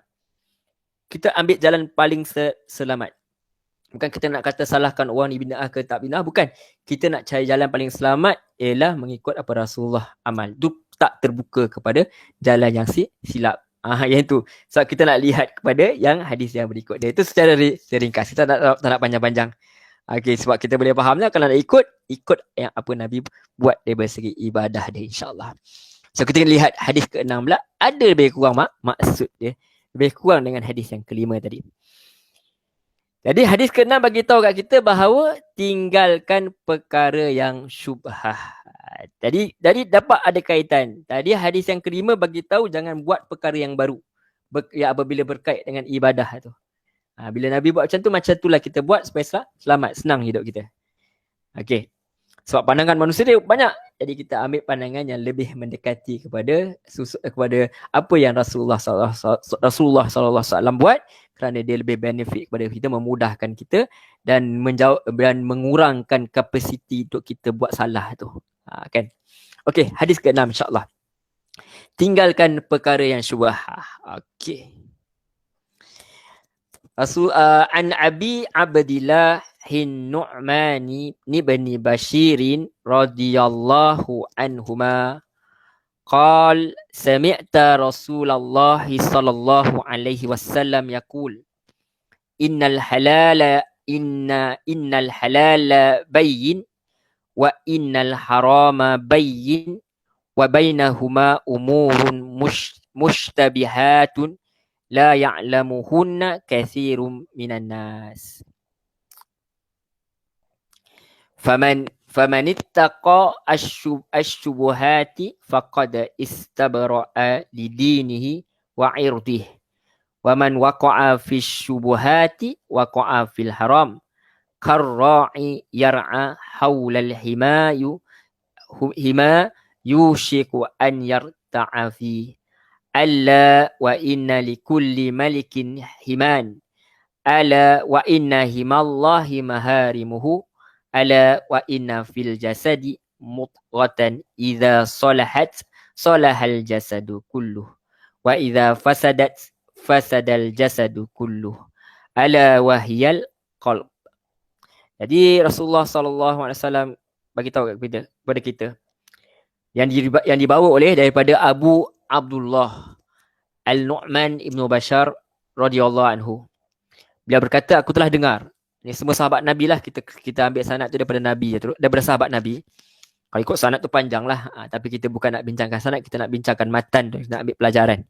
Kita ambil jalan paling selamat. Bukan kita nak kata salahkan orang ni bid'ah ke tak bid'ah, bukan. Kita nak cari jalan paling selamat ialah mengikut apa Rasulullah amal. Itu tak terbuka kepada jalan yang silap. Yang tu. Sebab kita nak lihat kepada yang hadis yang berikut dia. Itu secara ringkas. Kita tak nak panjang-panjang. Okey, sebab kita boleh fahamlah kalau nak ikut yang apa Nabi buat dari segi ibadah dia, insya-Allah. So kita lihat hadis ke-6 pula, ada lebih kurang maksud dia. Lebih kurang dengan hadis yang kelima tadi. Jadi hadis ke-6 bagi tahu kat kita bahawa tinggalkan perkara yang syubhah. Jadi dapat ada kaitan. Tadi hadis yang kelima bagi tahu jangan buat perkara yang baru. Apabila berkait dengan ibadah tu. Bila Nabi buat macam itulah kita buat supaya selamat, senang hidup kita. Okey. Sebab pandangan manusia dia banyak. Jadi kita ambil pandangan yang lebih mendekati kepada apa yang Rasulullah sallallahu alaihi wasallam buat, kerana dia lebih benefit kepada kita, memudahkan kita dan mengurangkan kapasiti untuk kita buat salah tu. Kan? Okey, hadis ke-6 insya-Allah. Tinggalkan perkara yang syubhah. Okey. An Abi Abdillah Nu'mani ibn Bashirin radhiyallahu anhuma qal sami'ta Rasulullah sallallahu alaihi wasallam yaqul innal halala bayyin wa innal harama bayyin wa bainahuma umurun mushtabihatun la ya'lamuhunna katsirun minan nas. Faman ittaqa asy-syubuhati faqad istabra'a lidinihi wa 'irdihi. Wa man waqa'a fisyubuhati waqa'a fil haram. Karra'i yar'a haulal hima yushiku an yarta'a fihi. Alla wa inna likulli malikin himan. Ala wa inna himallahi maharimuhu. Ala wa inna fil jasadi mudghatan idza salahat salahal jasadu kulluh wa idza fasadat fasadal jasadu kulluh. Ala wa hiyal qalb. Jadi Rasulullah sallallahu alaihi wasallam bagi tahu kepada kita yang dibawa oleh daripada Abu Abdullah Al-Nu'man ibn Bashar radhiyallahu anhu. Beliau berkata, aku telah dengar. Ini semua sahabat Nabi lah, kita ambil sanad tu daripada Nabi, daripada sahabat Nabi. Kalau ikut sanad tu panjang lah, tapi kita bukan nak bincangkan sanad, kita nak bincangkan matan tu, nak ambil pelajaran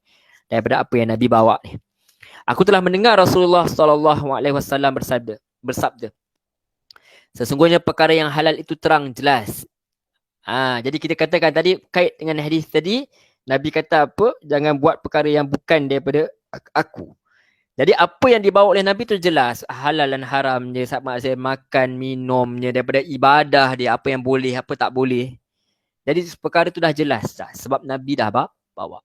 daripada apa yang Nabi bawa ni. Aku telah mendengar Rasulullah sallallahu alaihi wasallam bersabda, sesungguhnya perkara yang halal itu terang jelas. Jadi kita katakan tadi kait dengan hadis tadi, Nabi kata apa? Jangan buat perkara yang bukan daripada aku. Jadi apa yang dibawa oleh Nabi tu jelas, halal dan haramnya, maksudnya makan, minumnya, daripada ibadah dia, apa yang boleh, apa tak boleh. Jadi perkara tu dah jelas dah, sebab Nabi dah bawa.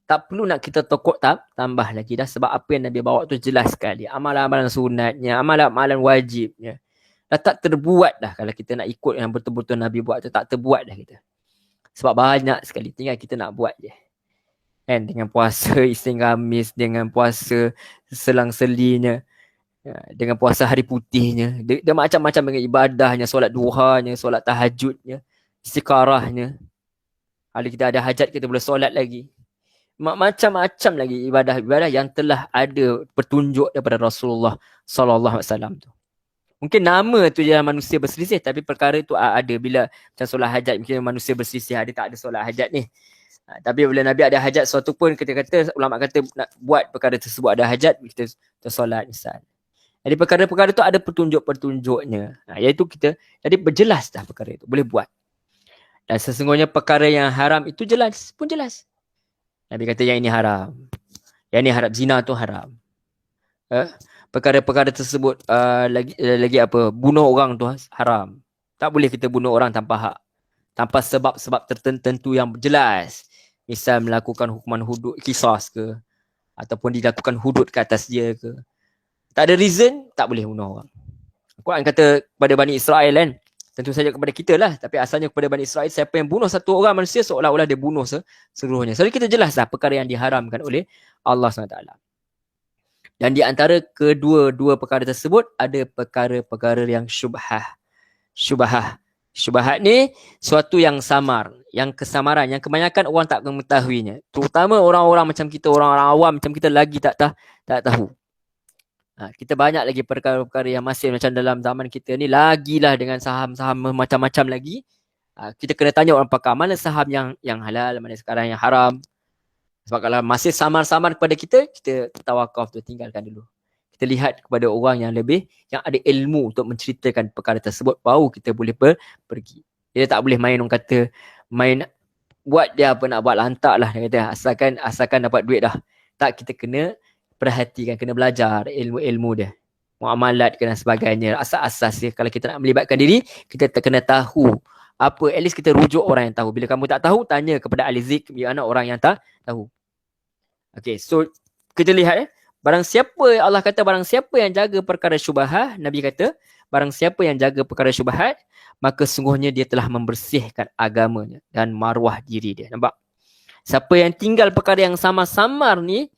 Tak perlu nak kita tokok tambah lagi dah, sebab apa yang Nabi bawa tu jelas sekali. Amalan-amalan sunatnya, amalan-amalan wajibnya. Dah tak terbuat dah kalau kita nak ikut yang betul-betul Nabi buat tu, tak terbuat dah kita. Sebab banyak sekali, tinggal kita nak buat je. Kan, dengan puasa Isnin Khamis, dengan puasa selang-selinya, dengan puasa hari putihnya, dia macam-macam dengan ibadahnya, solat duhanya, solat tahajudnya, istiqarahnya. Kalau kita ada hajat, kita boleh solat lagi. Macam-macam lagi ibadah-ibadah yang telah ada petunjuk daripada Rasulullah sallallahu alaihi wasallam tu. Mungkin nama tu je manusia berselisih, tapi perkara tu ada. Bila macam solat hajat, mungkin manusia berselisih, ada tak ada solat hajat ni. Tapi bila Nabi ada hajat sesuatu pun, kita kata, ulama kata nak buat perkara tersebut ada hajat, kita solat misal. Jadi perkara-perkara tu ada petunjuk-petunjuknya. Iaitu kita, jadi berjelas dah perkara itu, boleh buat. Dan sesungguhnya perkara yang haram itu jelas, pun jelas. Nabi kata yang ini haram. Yang ini haram, zina tu haram. Perkara-perkara tersebut lagi apa, bunuh orang tu haram. Tak boleh kita bunuh orang tanpa hak, tanpa sebab-sebab tertentu yang jelas. Misal melakukan hukuman hudud, qisas ke, ataupun dilakukan hudud ke atas dia ke. Tak ada reason, tak boleh bunuh orang. Quran kata kepada Bani Israel kan, tentu saja kepada kita lah, tapi asalnya kepada Bani Israel, siapa yang bunuh satu orang manusia seolah-olah dia bunuh seluruhnya. So kita jelas lah perkara yang diharamkan oleh Allah SWT. Dan di antara kedua-dua perkara tersebut ada perkara-perkara yang syubhat ni suatu yang samar, yang kesamaran, yang kebanyakan orang tak mengetahuinya. Terutama orang-orang macam kita, orang-orang awam macam kita lagi tak tahu. Kita banyak lagi perkara-perkara yang masih macam dalam zaman kita ni, lagilah dengan saham-saham macam-macam lagi. Kita kena tanya orang pakar, mana saham yang halal, mana sekarang yang haram. Sebab kalau masih samar-samar kepada kita tawakuf tu, tinggalkan dulu. Kita lihat kepada orang yang ada ilmu untuk menceritakan perkara tersebut, baru kita boleh pergi. Dia tak boleh main, orang kata main buat dia apa nak buat, lantak lah, dia kata asalkan dapat duit dah. Tak, kita kena perhatikan, kena belajar ilmu-ilmu dia, muamalat dan sebagainya, asas-asas dia. Kalau kita nak melibatkan diri, kita kena tahu apa, at least kita rujuk orang yang tahu. Bila kamu tak tahu, tanya kepada ahli zikr, mana orang yang tak tahu. Okay, so kita lihat barang siapa, Allah kata barang siapa yang jaga perkara syubhat, Nabi kata barang siapa yang jaga perkara syubhat, maka sungguhnya dia telah membersihkan agamanya dan maruah diri dia. Nampak? Siapa yang tinggal perkara yang samar-samar ni,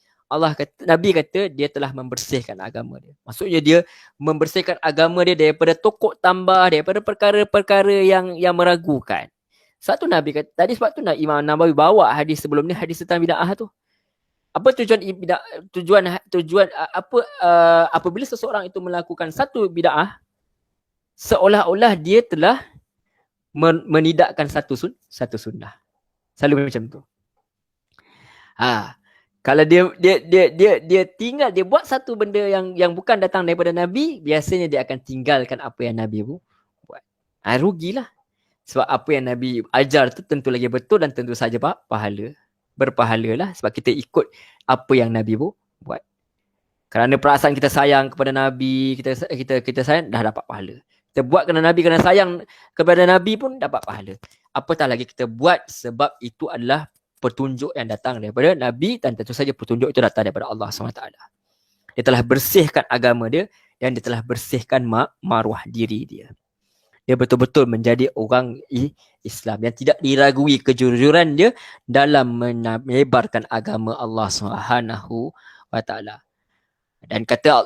Nabi kata dia telah membersihkan agama dia. Maksudnya dia membersihkan agama dia daripada tokok tambah, daripada perkara-perkara yang meragukan. Satu Nabi kata tadi, sebab tu Imam Nawawi bawa hadis sebelum ni, hadis tentang bid'ah tu. Apa tujuan apa apabila seseorang itu melakukan satu bid'ah, seolah-olah dia telah menidakkan satu sunnah. Selalu macam tu. Kalau dia tinggal, dia buat satu benda yang bukan datang daripada Nabi, biasanya dia akan tinggalkan apa yang Nabi buat. Rugilah. Sebab apa yang Nabi ajar tu tentu lagi betul dan tentu saja berpahala lah, sebab kita ikut apa yang Nabi buat. Kerana perasaan kita sayang kepada Nabi, kita sayang, dah dapat pahala. Kita buat kerana Nabi, kerana sayang kepada Nabi pun dapat pahala. Apatah lagi kita buat sebab itu adalah petunjuk yang datang daripada Nabi, dan tentu saja petunjuk itu datang daripada Allah SWT. Dia telah bersihkan agama dia, dan dia telah bersihkan maruah diri dia. Dia betul-betul menjadi orang Islam yang tidak diragui kejujuran dia dalam menyebarkan agama Allah SWT. Dan kata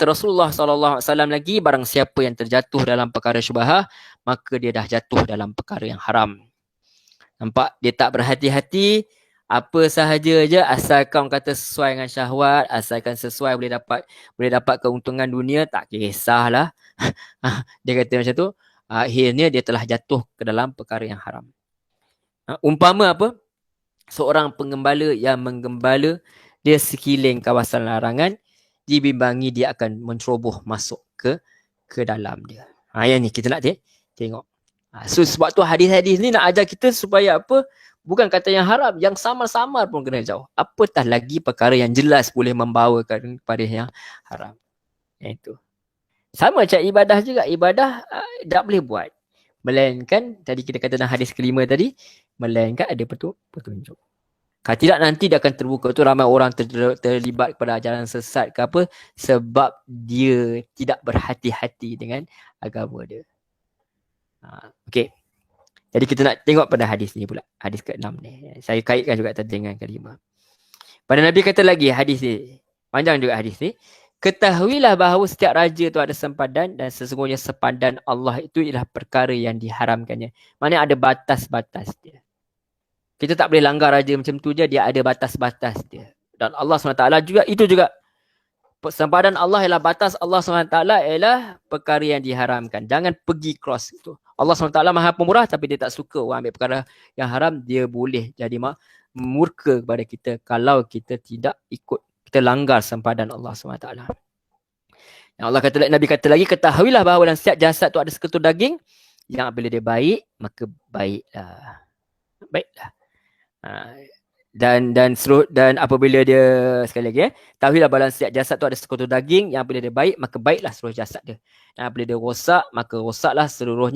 Rasulullah SAW lagi, barang siapa yang terjatuh dalam perkara syubhah, maka dia dah jatuh dalam perkara yang haram. Nampak? Dia tak berhati-hati, apa sahaja je, asalkan kata sesuai dengan syahwat, asalkan sesuai boleh dapat keuntungan dunia, tak kisahlah. Dia kata macam tu, akhirnya dia telah jatuh ke dalam perkara yang haram. Umpama apa? Seorang penggembala yang menggembala dia sekeliling kawasan larangan, dibimbangi dia akan menceroboh masuk ke dalam dia. Yang ni kita nak tengok. So sebab tu hadis-hadis ni nak ajar kita supaya apa? Bukan kata yang haram, yang samar-samar pun kena jauh. Apatah lagi perkara yang jelas boleh membawakan kepada yang haram. Itu. Sama macam ibadah juga. Ibadah tak boleh buat. Melainkan, tadi kita kata dalam hadis kelima tadi, melainkan ada petunjuk. Kalau tidak, nanti dia akan terbuka. Tu ramai orang terlibat kepada ajaran sesat ke apa, sebab dia tidak berhati-hati dengan agama dia. Okey. Jadi kita nak tengok pada hadis ni pula. Hadis ke-6 ni. Saya kaitkan juga tadi dengan ke-5. Pada Nabi kata lagi hadis ni. Panjang juga hadis ni. Ketahuilah bahawa setiap raja tu ada sempadan, dan sesungguhnya sempadan Allah itu ialah perkara yang diharamkannya. Maksudnya ada batas-batas dia. Kita tak boleh langgar raja macam tu je, dia ada batas-batas dia. Dan Allah SWT juga sempadan Allah ialah batas Allah SWT ialah perkara yang diharamkan. Jangan pergi cross itu. Allah SWT Maha Pemurah, tapi dia tak suka orang ambil perkara yang haram. Dia boleh jadi murka kepada kita kalau kita tidak ikut, kita langgar sempadan Allah SWT. Yang Allah kata, Nabi kata lagi, ketahuilah bahawa dalam setiap jasad tu ada seketul daging yang apabila dia baik, maka baiklah. Dan apabila dia, sekali lagi tahuilah bahawa setiap jasad tu ada sekutu daging yang apabila dia baik, maka baiklah seluruh jasad dia. Dan apabila dia rosak, maka rosaklah seluruh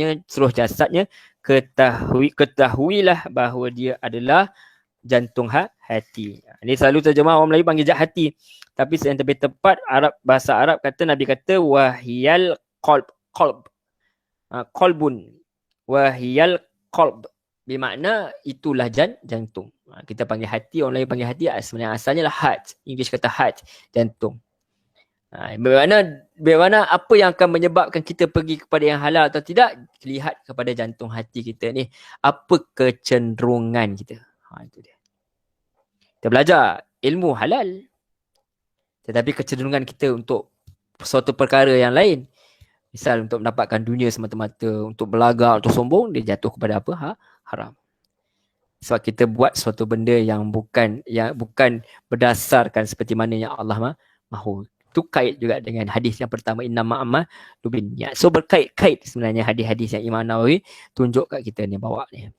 jasadnya. Ketahuilah bahawa dia adalah jantung hati. Ini selalu terjemah orang Melayu panggil hati, tapi yang lebih tepat bahasa Arab kata, Nabi kata wahiyal qalbun wahiyal qalb, bermakna itulah jantung. Kita panggil hati, orang lain panggil hati, sebenarnya asalnya lah heart. English kata heart, jantung. Bagaimana apa yang akan menyebabkan kita pergi kepada yang halal atau tidak? Lihat kepada jantung hati kita ni. Apa kecenderungan kita? Itu dia. Kita belajar ilmu halal. Tetapi kecenderungan kita untuk suatu perkara yang lain. Misal untuk mendapatkan dunia semata-mata, untuk berlagak, untuk sombong, dia jatuh kepada apa? Haram. Sebab kita buat suatu benda yang bukan berdasarkan seperti mana yang Allah mahu. Itu kait juga dengan hadis yang pertama, innama a'malu binniyat. So berkait-kait sebenarnya hadis-hadis yang Imam Nawawi tunjuk kat kita ni, bawa ni.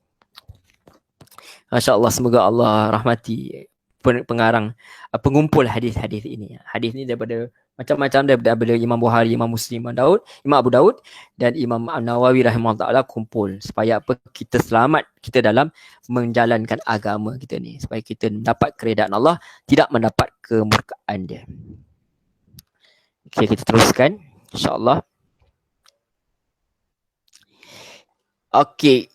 Masya-Allah, semoga Allah rahmati pengarang, pengumpul hadis-hadis ini. Hadis ni daripada macam-macam, daripada Imam Bukhari, Imam Muslim, Imam Abu Daud dan Imam An-Nawawi rahimahullah kumpul supaya apa, kita selamat kita dalam menjalankan agama kita ni, supaya kita mendapat keredaan Allah, tidak mendapat kemurkaan dia. Okey, kita teruskan insya-Allah. Okey.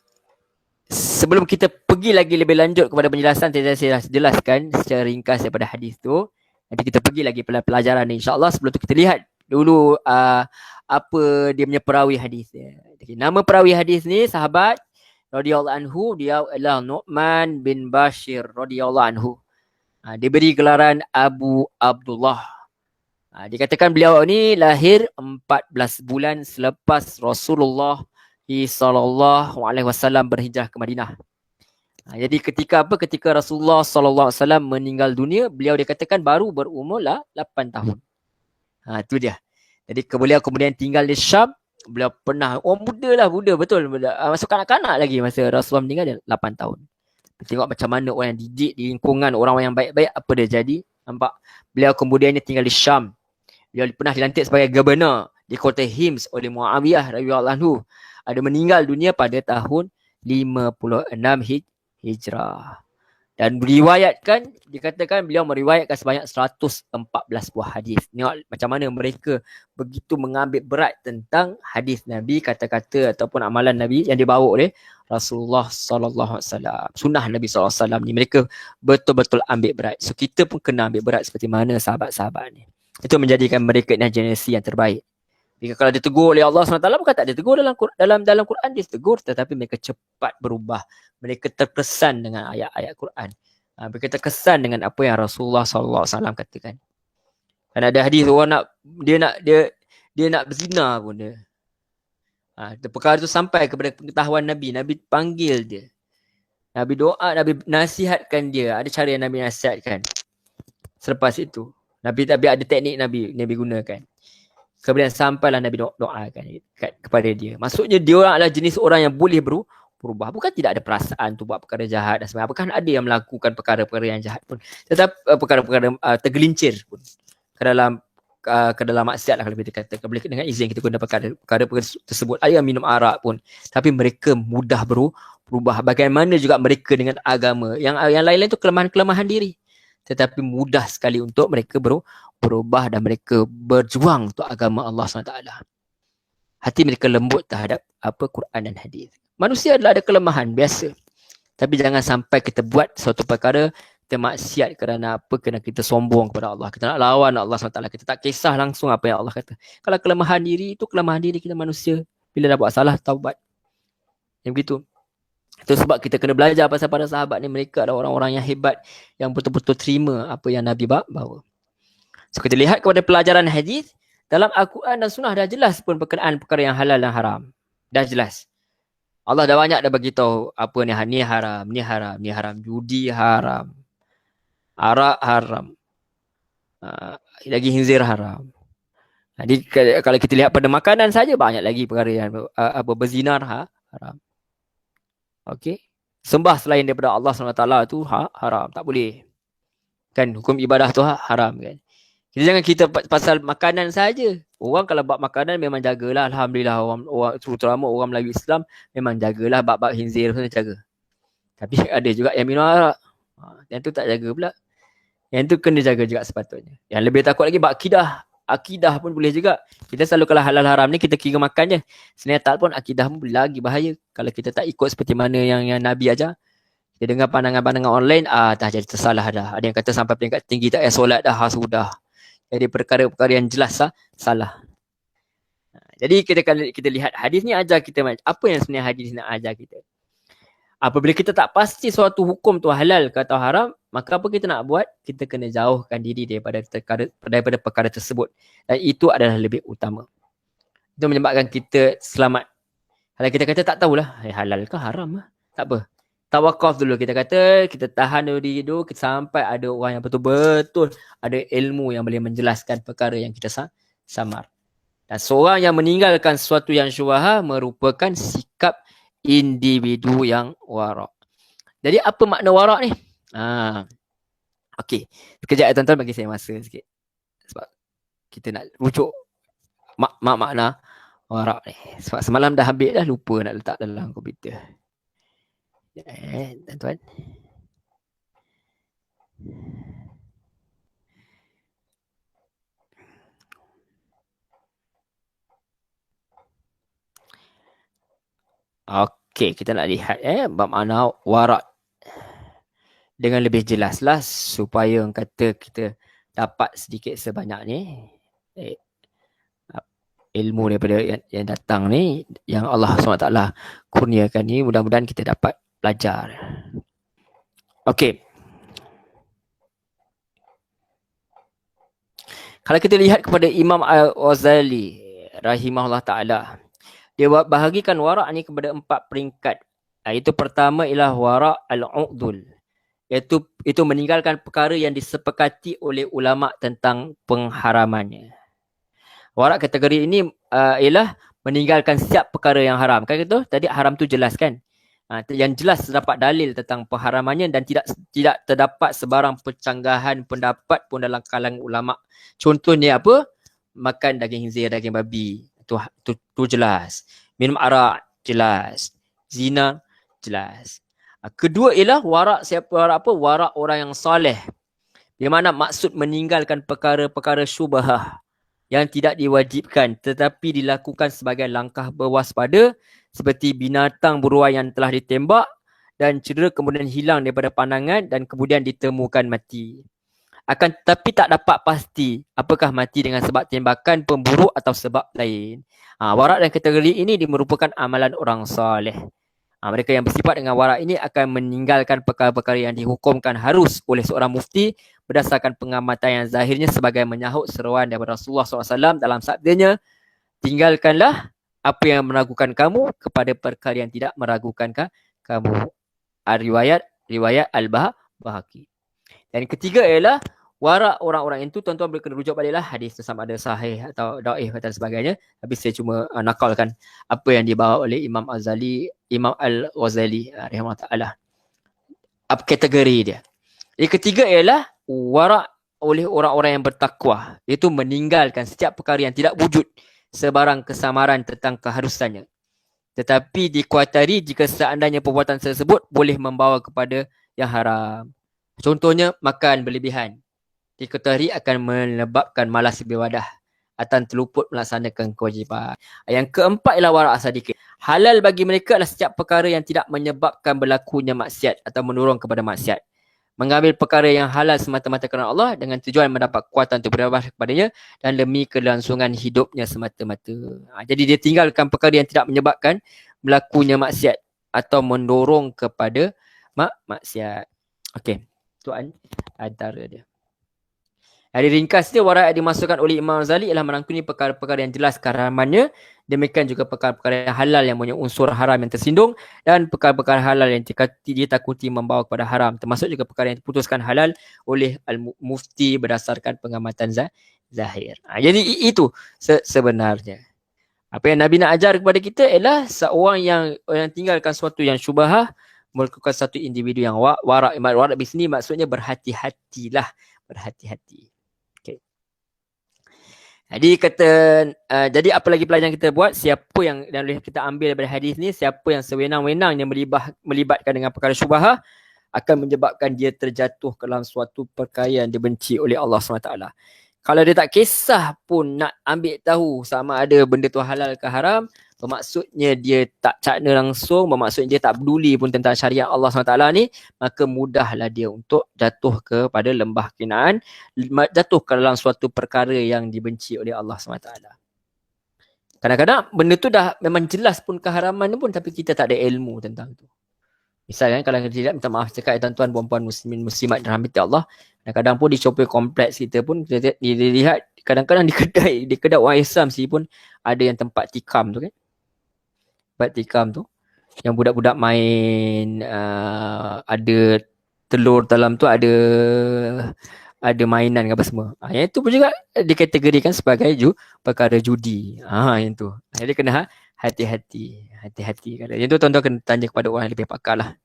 Sebelum kita pergi lagi lebih lanjut kepada penjelasan, saya jelaskan secara ringkas daripada hadis tu. Nanti kita pergi lagi pada pelajaran ni insya-Allah. Sebelum tu kita lihat dulu apa dia punya perawi hadis dia. Okay, nama perawi hadis ni sahabat radhiyallahu anhu, dia adalah Nu'man bin Bashir radhiyallahu anhu. Dia beri gelaran Abu Abdullah. Dikatakan beliau ni lahir 14 bulan selepas Rasulullah sallallahu alaihi wasallam berhijrah ke Madinah. Jadi ketika Rasulullah sallallahu alaihi wasallam meninggal dunia, beliau dikatakan baru berumur 8 tahun. Itu dia. Jadi beliau kemudian tinggal di Syam. Beliau pernah muda betul. Masuk kanak-kanak lagi masa Rasulullah meninggal, dia 8 tahun. Tengok macam mana orang yang didik di lingkungan orang yang baik-baik, apa dia jadi. Nampak? Beliau kemudian tinggal di Syam. Beliau pernah dilantik sebagai gubernur di kota Hims oleh Muawiyah radhiyallahu anhu. Ada meninggal dunia pada tahun 56 Hijrah. Dan dikatakan beliau meriwayatkan sebanyak 114 buah hadis. Tengok macam mana mereka begitu mengambil berat tentang hadis Nabi, kata-kata ataupun amalan Nabi yang dibawa oleh Rasulullah sallallahu alaihi wasallam. Sunnah Nabi sallallahu alaihi wasallam ni mereka betul-betul ambil berat. So kita pun kena ambil berat seperti mana sahabat-sahabat ni. Itu menjadikan mereka ni generasi yang terbaik. Jika kalau ditegur oleh Allah SWT, bukan tak ditegur dalam Quran, dia tegur, tetapi mereka cepat berubah. Mereka terkesan dengan ayat-ayat Quran. Mereka terkesan dengan apa yang Rasulullah SAW katakan. Dan ada hadis orang dia nak berzina pun dia. Perkara itu sampai kepada pengetahuan Nabi. Nabi panggil dia. Nabi doa, Nabi nasihatkan dia. Ada cara yang Nabi nasihatkan. Selepas itu, Nabi ada teknik Nabi gunakan. Kemudian sampailah Nabi doakan kepada dia. Maksudnya dia orang adalah jenis orang yang boleh berubah. Bukan tidak ada perasaan tu buat perkara jahat dan sebagainya. Bukan ada yang melakukan perkara-perkara yang jahat pun. Tetapi perkara-perkara tergelincir pun ke dalam maksiat lah kalau kita kata. Boleh dengan izin kita guna perkara tersebut. Ada yang minum arak pun. Tapi mereka mudah berubah. Bagaimana juga mereka dengan agama. Yang lain-lain tu kelemahan-kelemahan diri. Tetapi mudah sekali untuk mereka berubah dan mereka berjuang untuk agama Allah SWT. Hati mereka lembut terhadap Quran dan hadis. Manusia adalah ada kelemahan biasa. Tapi jangan sampai kita buat suatu perkara, kita maksiat kerana kerana kita sombong kepada Allah. Kita nak lawan Allah SWT. Kita tak kisah langsung apa yang Allah kata. Kalau kelemahan diri, itu kelemahan diri kita manusia. Bila dah buat salah, taubat. Yang begitu. Itu sebab kita kena belajar pasal para sahabat ni. Mereka adalah orang-orang yang hebat, yang betul-betul terima apa yang Nabi bawa. So kita lihat kepada pelajaran hadis, dalam Al-Quran dan Sunnah dah jelas pun berkenaan perkara yang halal dan haram. Dah jelas. Allah dah banyak dah beritahu apa ni haram, ni haram, judi haram, arak haram, lagi khinzir haram. Jadi kalau kita lihat pada makanan saja banyak lagi perkara yang berzinar haram. Okey. Sembah selain daripada Allah SWT tu haram, tak boleh. Kan hukum ibadah tu haram kan. Jangan kita pasal makanan saja. Orang kalau buat makanan memang jagalah. Alhamdulillah orang terutama orang Melayu Islam memang jagalah bab-bab khinzir tu jaga. Tapi ada juga yang minum arak. Yang tu tak jaga pula. Yang tu kena jaga juga sepatutnya. Yang lebih takut lagi bab akidah pun boleh juga. Kita selalu kalau halal haram ni kita kira makan je. Sebenarnya tak pun akidah pun lagi bahaya. Kalau kita tak ikut seperti mana yang Nabi ajar. Kita dengar pandangan-pandangan online, dah jadi tersalah dah. Ada yang kata sampai peringkat tinggi tak payah solat dah, sudah. Jadi perkara-perkara yang jelas salah. Jadi kita lihat hadis ni ajar kita apa yang sebenarnya hadis nak ajar kita. Apabila kita tak pasti suatu hukum tu halal ke atau haram, maka apa kita nak buat? Kita kena jauhkan diri daripada perkara tersebut. Dan itu adalah lebih utama. Itu menyebabkan kita selamat. Kalau kita kata tak tahulah, halal ke haram lah. Tak apa. Tawakuf dulu. Kita kata, kita tahan diri dulu sampai ada orang yang betul-betul ada ilmu yang boleh menjelaskan perkara yang kita samar. Dan seorang yang meninggalkan sesuatu yang syubhah merupakan sikap individu yang warak. Jadi apa makna warak ni? Okey. Sekejap tuan-tuan, bagi saya masa sikit. Sebab kita nak rujuk makna warak ni. Sebab semalam dah ambil dah, lupa nak letak dalam komputer. Tuan-tuan. Okey, kita nak lihat bab makna warak dengan lebih jelaslah supaya kata kita dapat sedikit sebanyak ni ilmu daripada yang datang ni, yang Allah SWT kurniakan ni, mudah-mudahan kita dapat belajar. Okey. Kalau kita lihat kepada Imam Al-Ghazali rahimahullah ta'ala, dia bahagikan warak ni kepada 4 peringkat. Itu pertama ialah warak al-uqdul. Itu meninggalkan perkara yang disepakati oleh ulama tentang pengharamannya. Warak kategori ini ialah meninggalkan setiap perkara yang haram. Kan itu tadi haram tu jelas kan? Yang jelas terdapat dalil tentang pengharamannya dan tidak terdapat sebarang pencanggahan pendapat pun dalam kalangan ulama. Contohnya apa? Makan daging khinzir, daging babi. Tu jelas. Minum arak jelas. Zina jelas. Kedua ialah warak siapa warak apa? Warak orang yang soleh. Di mana maksud meninggalkan perkara-perkara syubhah yang tidak diwajibkan tetapi dilakukan sebagai langkah berwaspada, seperti binatang buruan yang telah ditembak dan cedera kemudian hilang daripada pandangan dan kemudian ditemukan mati. Tapi tak dapat pasti apakah mati dengan sebab tembakan pemburu atau sebab lain. Warak dan kategori ini merupakan amalan orang soleh. Mereka yang bersifat dengan warak ini akan meninggalkan perkara-perkara yang dihukumkan harus oleh seorang mufti berdasarkan pengamatan yang zahirnya sebagai menyahut seruan daripada Rasulullah SAW dalam sabdanya, tinggalkanlah apa yang meragukan kamu kepada perkara yang tidak meragukan kamu. Riwayat Al-Bahaqi. Dan ketiga ialah warak orang-orang itu, tuan-tuan boleh kena rujuk baliklah hadis tu sama ada sahih atau dhaif dan sebagainya. Tapi saya cuma nakalkan apa yang dibawa oleh Imam Al-Ghazali rahimahullah ta'ala. Apa kategori dia? Yang ketiga ialah warak oleh orang-orang yang bertakwa, iaitu meninggalkan setiap perkara yang tidak wujud sebarang kesamaran tentang keharusannya, tetapi dikuatari jika seandainya perbuatan tersebut boleh membawa kepada yang haram. Contohnya makan berlebihan, diketahui akan menyebabkan malas beribadah atau terluput melaksanakan kewajipan. Yang keempat ialah warak sadiqin. Halal bagi mereka adalah setiap perkara yang tidak menyebabkan berlakunya maksiat atau mendorong kepada maksiat. Mengambil perkara yang halal semata-mata kerana Allah dengan tujuan mendapat kuatan untuk beribadah kepadanya dan demi kelangsungan hidupnya semata-mata. Jadi dia tinggalkan perkara yang tidak menyebabkan berlakunya maksiat atau mendorong kepada maksiat. Okey, tu antara dia. Dari ringkas dia, warak yang dimasukkan oleh Imam Ghazali ialah merangkumi perkara-perkara yang jelas keharamannya, demikian juga perkara-perkara yang halal yang punya unsur haram yang tersindung, dan perkara-perkara halal yang ditakuti membawa kepada haram, termasuk juga perkara yang diputuskan halal oleh al-mufti berdasarkan pengamatan zahir. Jadi itu sebenarnya apa yang Nabi nak ajar kepada kita ialah seorang yang tinggalkan sesuatu yang syubhah, melakukan satu individu yang warak. Warak di sini maksudnya berhati-hatilah, berhati-hati. Jadi jadi apa lagi pelajaran kita buat? Siapa yang boleh kita ambil daripada hadis ni, siapa yang sewenang-wenangnya melibatkan dengan perkara syubhah akan menyebabkan dia terjatuh ke dalam suatu perkara yang dibenci oleh Allah SWT. Kalau dia tak kisah pun nak ambil tahu sama ada benda tu halal ke haram, bermaksudnya dia tak cakna langsung, bermaksudnya dia tak peduli pun tentang syariat Allah SWT ni, maka mudahlah dia untuk jatuh kepada lembah kinaan, jatuh ke dalam suatu perkara yang dibenci oleh Allah SWT. Kadang-kadang benda tu dah memang jelas pun keharaman pun, tapi kita tak ada ilmu tentang tu. Misalnya kalau kita tidak minta maaf cakap tuan-tuan puan-puan muslimin muslimat dirahmati Allah, kadang-kadang pun di shopping kompleks kita pun kita lihat kadang-kadang di kedai orang Islam sini pun ada yang tempat tikam tu kan. Tempat tikam tu yang budak-budak main, ada telur dalam tu, ada mainan apa semua. Yang itu pun juga dikategorikan sebagai perkara judi. Yang tu. Jadi kena hati-hati. Yang tu tuan-tuan kena tanya kepada orang yang lebih pakar lah.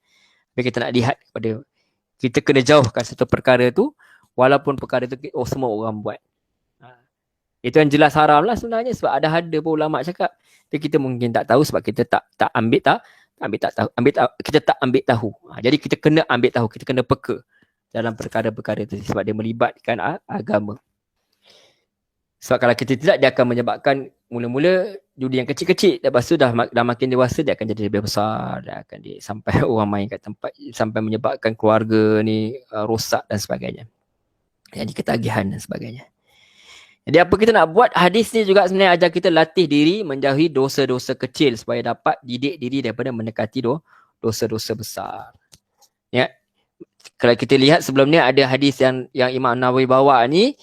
Tapi kita nak lihat kepada, kita kena jauhkan satu perkara tu, walaupun perkara tu semua orang buat. Itu yang jelas haram lah sebenarnya, sebab ada pun ulama cakap. Tapi kita mungkin tak tahu sebab kita tak ambil tahu. Jadi kita kena ambil tahu, kita kena peka dalam perkara-perkara itu sebab dia melibatkan agama. Sebab kalau kita tidak, dia akan menyebabkan mula-mula judi yang kecil-kecil, lepas tu dah makin dewasa dia akan jadi lebih besar, dia akan sampai orang main kat tempat, sampai menyebabkan keluarga ni rosak dan sebagainya. Jadi ketagihan dan sebagainya. Jadi apa kita nak buat, hadis ni juga sebenarnya ajar kita latih diri menjauhi dosa-dosa kecil supaya dapat didik diri daripada mendekati dosa-dosa besar. Ya. Kalau kita lihat sebelum ni ada hadis yang Imam Nawawi bawa ni,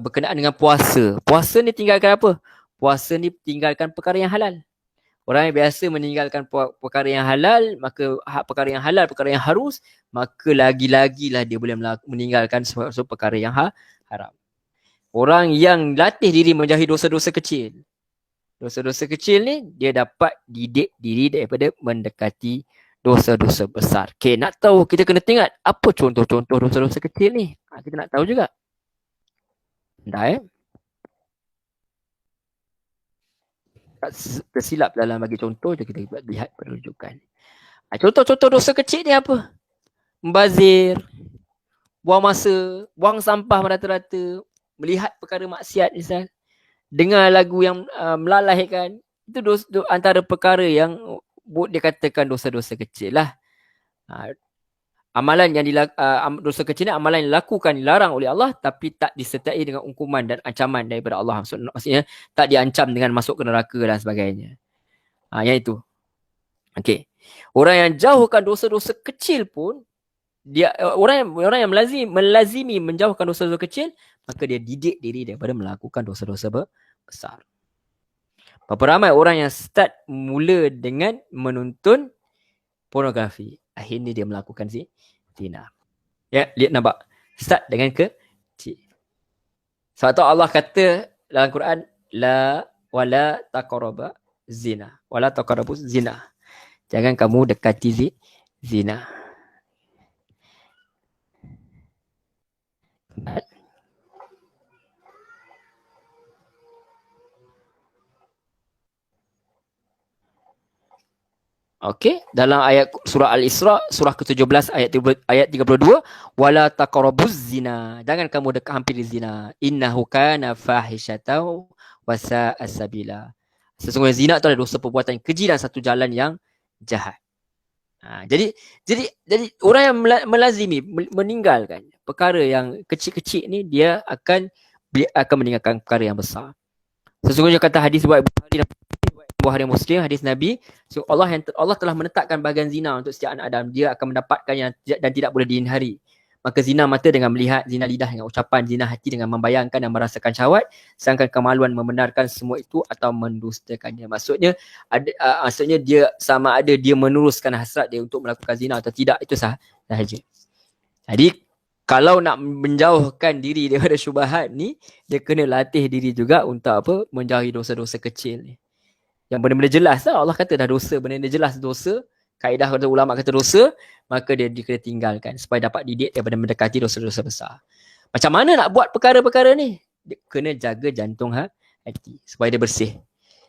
berkenaan dengan puasa. Puasa ni tinggalkan apa? Puasa ni tinggalkan perkara yang halal. Orang yang biasa meninggalkan perkara yang halal, maka perkara yang halal, perkara yang harus, maka lagi-lagilah dia boleh meninggalkan suatu perkara yang haram. Orang yang latih diri menjauhi dosa-dosa kecil. Dosa-dosa kecil ni dia dapat didik diri daripada mendekati dosa-dosa besar. Okay, nak tahu kita kena tengok apa contoh-contoh dosa-dosa kecil ni. Kita nak tahu juga. Dah tersilap dalam bagi contoh, kita lihat perujukan. Contoh-contoh dosa kecil ni apa? Membazir, buang masa, buang sampah merata-rata, melihat perkara maksiat misal, dengar lagu yang melalaikan, itu antara perkara yang dikatakan dosa-dosa kecil lah. Amalan yang dosa kecil ni amalan yang dilakukan, dilarang oleh Allah, tapi tak disertai dengan hukuman dan ancaman daripada Allah. Maksudnya tak diancam dengan masuk ke neraka dan sebagainya. Yang itu. Okey. Orang yang jauhkan dosa-dosa kecil pun, dia orang yang melazimi menjauhkan dosa-dosa kecil, maka dia didik diri daripada melakukan dosa-dosa besar. Berapa ramai orang yang start mula dengan menonton pornografi, akhirnya dia melakukan zina. Ya, lihat nampak. Start dengan kecil. Sebab tu Allah kata dalam Quran, wala taqraba zina. Wala taqrabu zina. Jangan kamu dekati zina. Okey, dalam ayat surah Al-Isra, surah ke-17 ayat 32, wala taqrabuz zina. Jangan kamu hampiri zina. Innahu kana fahisyatan wa sa'a sabila. Sesungguhnya zina itu adalah dosa perbuatan keji dan satu jalan yang jahat. Jadi orang yang melazimi meninggalkan perkara yang kecil-kecil ni, dia akan meninggalkan perkara yang besar. Sesungguhnya kata hadis riwayat Bukhari Muslim, hadis Nabi, so Allah telah menetapkan bahagian zina untuk setiap anak Adam. Dia akan mendapatkan yang dan tidak boleh dihindari. Maka zina mata dengan melihat, zina lidah dengan ucapan, zina hati dengan membayangkan dan merasakan syahwat, sedangkan kemaluan membenarkan semua itu atau mendustakannya. Maksudnya dia sama ada dia meneruskan hasrat dia untuk melakukan zina atau tidak, itu sahaja. Jadi kalau nak menjauhkan diri daripada syubhat ni, dia kena latih diri juga untuk apa? Menjauhi dosa-dosa kecil ni. Yang benda-benda jelas lah, Allah kata dah dosa, benda-benda jelas dosa, kaedah kata ulama kata dosa, maka dia kena tinggalkan supaya dapat didik daripada mendekati dosa-dosa besar. Macam mana nak buat perkara-perkara ni? Dia kena jaga jantung hati supaya dia bersih.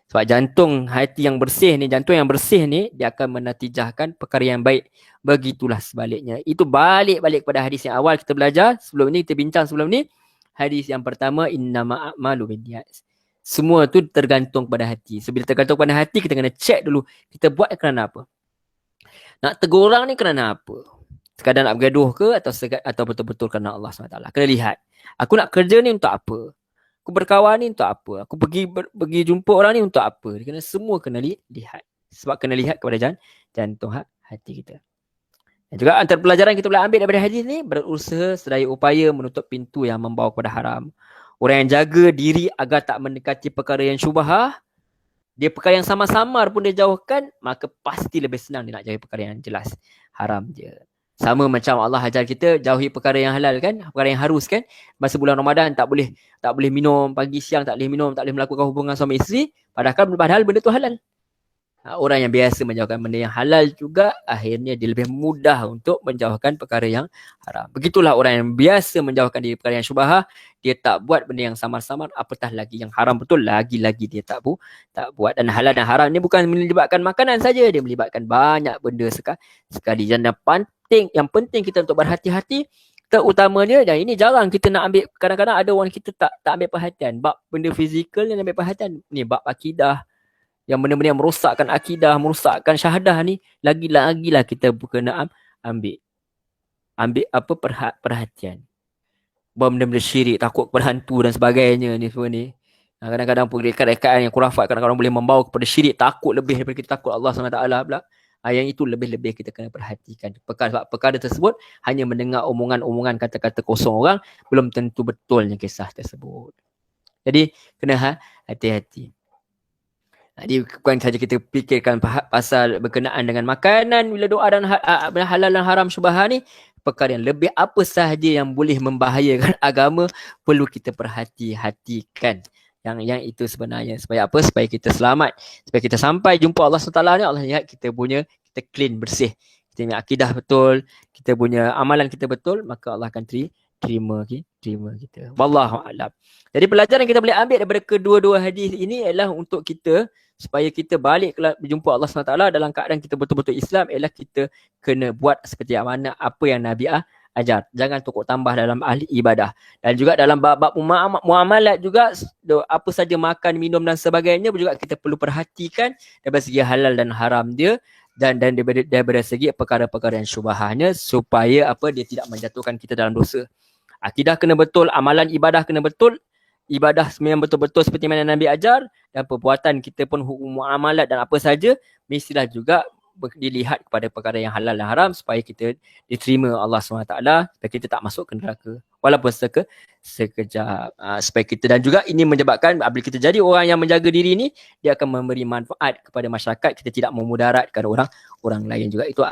Sebab jantung hati yang bersih ni, jantung yang bersih ni, dia akan menatijahkan perkara yang baik. Begitulah sebaliknya. Itu balik-balik pada hadis yang awal kita belajar sebelum ni, kita bincang sebelum ni. hadis yang pertama, innama a'malu binniyat. Semua tu tergantung pada hati. So, bila tergantung pada hati, kita kena check dulu. Kita buat kerana apa? Nak tegur orang ni kerana apa? Sekadar nak bergaduh ke atau betul-betul kerana Allah SWT? Kena lihat. Aku nak kerja ni untuk apa? Aku berkawan ni untuk apa? Aku pergi jumpa orang ni untuk apa? Semua kena lihat. Sebab kena lihat kepada jantung hati kita. Dan juga antara pelajaran kita boleh ambil daripada hadis ni, berusaha sedaya upaya menutup pintu yang membawa kepada haram. Orang yang jaga diri agar tak mendekati perkara yang syubhah, dia perkara yang samar-samar pun dia jauhkan, maka pasti lebih senang dia nak jauhi perkara yang jelas haram je. Sama macam Allah ajar kita jauhi perkara yang halal kan, perkara yang harus kan. Masa bulan Ramadan tak boleh minum pagi siang, tak boleh minum, tak boleh melakukan hubungan suami isteri, padahal benda tu halal. Orang yang biasa menjauhkan benda yang halal juga, akhirnya dia lebih mudah untuk menjauhkan perkara yang haram. Begitulah orang yang biasa menjauhkan diri perkara yang syubhah, dia tak buat benda yang samar-samar, apatah lagi yang haram betul, lagi-lagi dia tak buat. Dan halal dan haram ni bukan melibatkan makanan saja, dia melibatkan banyak benda sekali. Dan yang penting kita untuk berhati-hati, terutamanya, dan ini jarang kita nak ambil, kadang-kadang ada orang kita tak ambil perhatian. Bab benda fizikal yang ambil perhatian, ni bab akidah, yang benda-benda yang merosakkan akidah, merosakkan syahadah ni, lagi-lagilah kita kena ambil apa perhatian. Benda-benda syirik, takut kepada hantu dan sebagainya ni semua ni. Kadang-kadang pun rekat-rekat yang kurafat kadang-kadang boleh membawa kepada syirik, takut lebih daripada kita takut Allah SWT pula. Yang itu lebih-lebih kita kena perhatikan. Perkara tersebut hanya mendengar omongan-omongan, kata-kata kosong orang, belum tentu betulnya kisah tersebut. Jadi kena hati-hati. Jadi bukan saja kita fikirkan pasal berkenaan dengan makanan, bila doa dan halal dan haram syubhah ni, perkara yang lebih apa sahaja yang boleh membahayakan agama perlu kita perhatikan. Yang itu sebenarnya supaya apa? Supaya kita selamat, supaya kita sampai jumpa Allah SWT ni, Allah lihat kita clean, bersih, kita punya akidah betul, kita punya amalan kita betul, maka Allah akan terima kita. Wallahu a'lam. Jadi pelajaran kita boleh ambil daripada kedua-dua hadis ini ialah untuk kita, supaya kita balik berjumpa Allah SWT dalam keadaan kita betul-betul Islam, ialah kita kena buat seperti mana apa yang Nabi ajar. Jangan tukar tambah dalam ahli ibadah. Dan juga dalam bab muamalat juga, apa saja makan, minum dan sebagainya juga kita perlu perhatikan daripada segi halal dan haram dia, dan daripada segi perkara-perkara yang syubhahnya, supaya dia tidak menjatuhkan kita dalam dosa. Akidah kena betul, amalan ibadah kena betul, ibadah yang betul-betul seperti mana Nabi ajar, dan perbuatan kita pun hukum muamalat dan apa saja mestilah juga dilihat kepada perkara yang halal dan haram, supaya kita diterima Allah SWT, supaya kita tak masuk ke neraka walaupun sekejap. Supaya kita, dan juga ini menyebabkan apabila kita jadi orang yang menjaga diri ni, dia akan memberi manfaat kepada masyarakat, kita tidak memudaratkan orang lain juga. Itu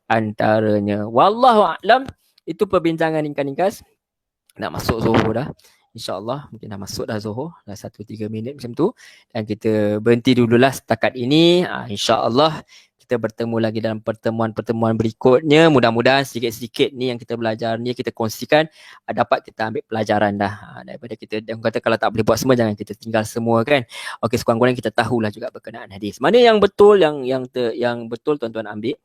antaranya. Wallahu a'lam. Itu perbincangan ringkas. Nak masuk Zuhur dah, InsyaAllah. Mungkin dah masuk dah Zuhur, dah 1-3 minit macam tu. Dan kita berhenti dululah setakat ini. InsyaAllah kita bertemu lagi dalam pertemuan-pertemuan berikutnya. Mudah-mudahan sedikit-sedikit ni yang kita belajar ni, kita kongsikan, dapat kita ambil pelajaran dah. Daripada kita, yang kata kalau tak boleh buat semua, jangan kita tinggal semua kan. Okey, sekurang-kurangnya kita tahulah juga berkenaan hadis. Mana yang betul, yang betul tuan-tuan ambil.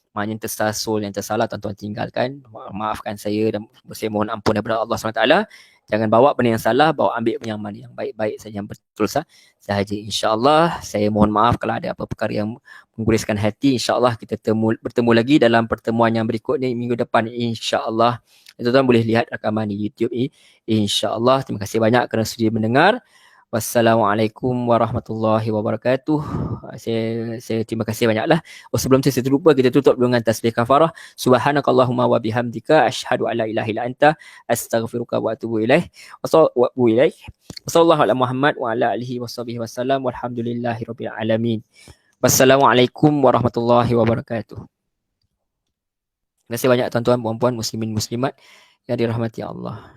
Mana yang tersasul, yang tersalah tuan-tuan tinggalkan. Maafkan saya dan saya mohon ampun daripada Allah SWT. Jangan bawa benda yang salah, bawa ambil yang mana yang baik-baik saja, yang betul sahaja. InsyaAllah saya mohon maaf kalau ada apa perkara yang mengguriskan hati. InsyaAllah kita bertemu lagi dalam pertemuan yang berikutnya minggu depan, InsyaAllah. Tuan-tuan boleh lihat rakaman di YouTube ini, InsyaAllah. Terima kasih banyak kerana sudi mendengar. Wassalamualaikum warahmatullahi wabarakatuh. Saya terima kasih banyaklah. Sebelum saya terlupa, kita tutup dengan tasbih kafarah. Subhanakallahumma wa bihamdika asyhadu an la ilaha illa anta astaghfiruka wa atubu ilaih. Wassallallahu ala Muhammad wa ala alihi washabihi wasallam walhamdulillahirabbil alamin. Wassalamualaikum warahmatullahi wabarakatuh. Terima kasih banyak tuan-tuan, puan-puan, muslimin muslimat yang dirahmati Allah.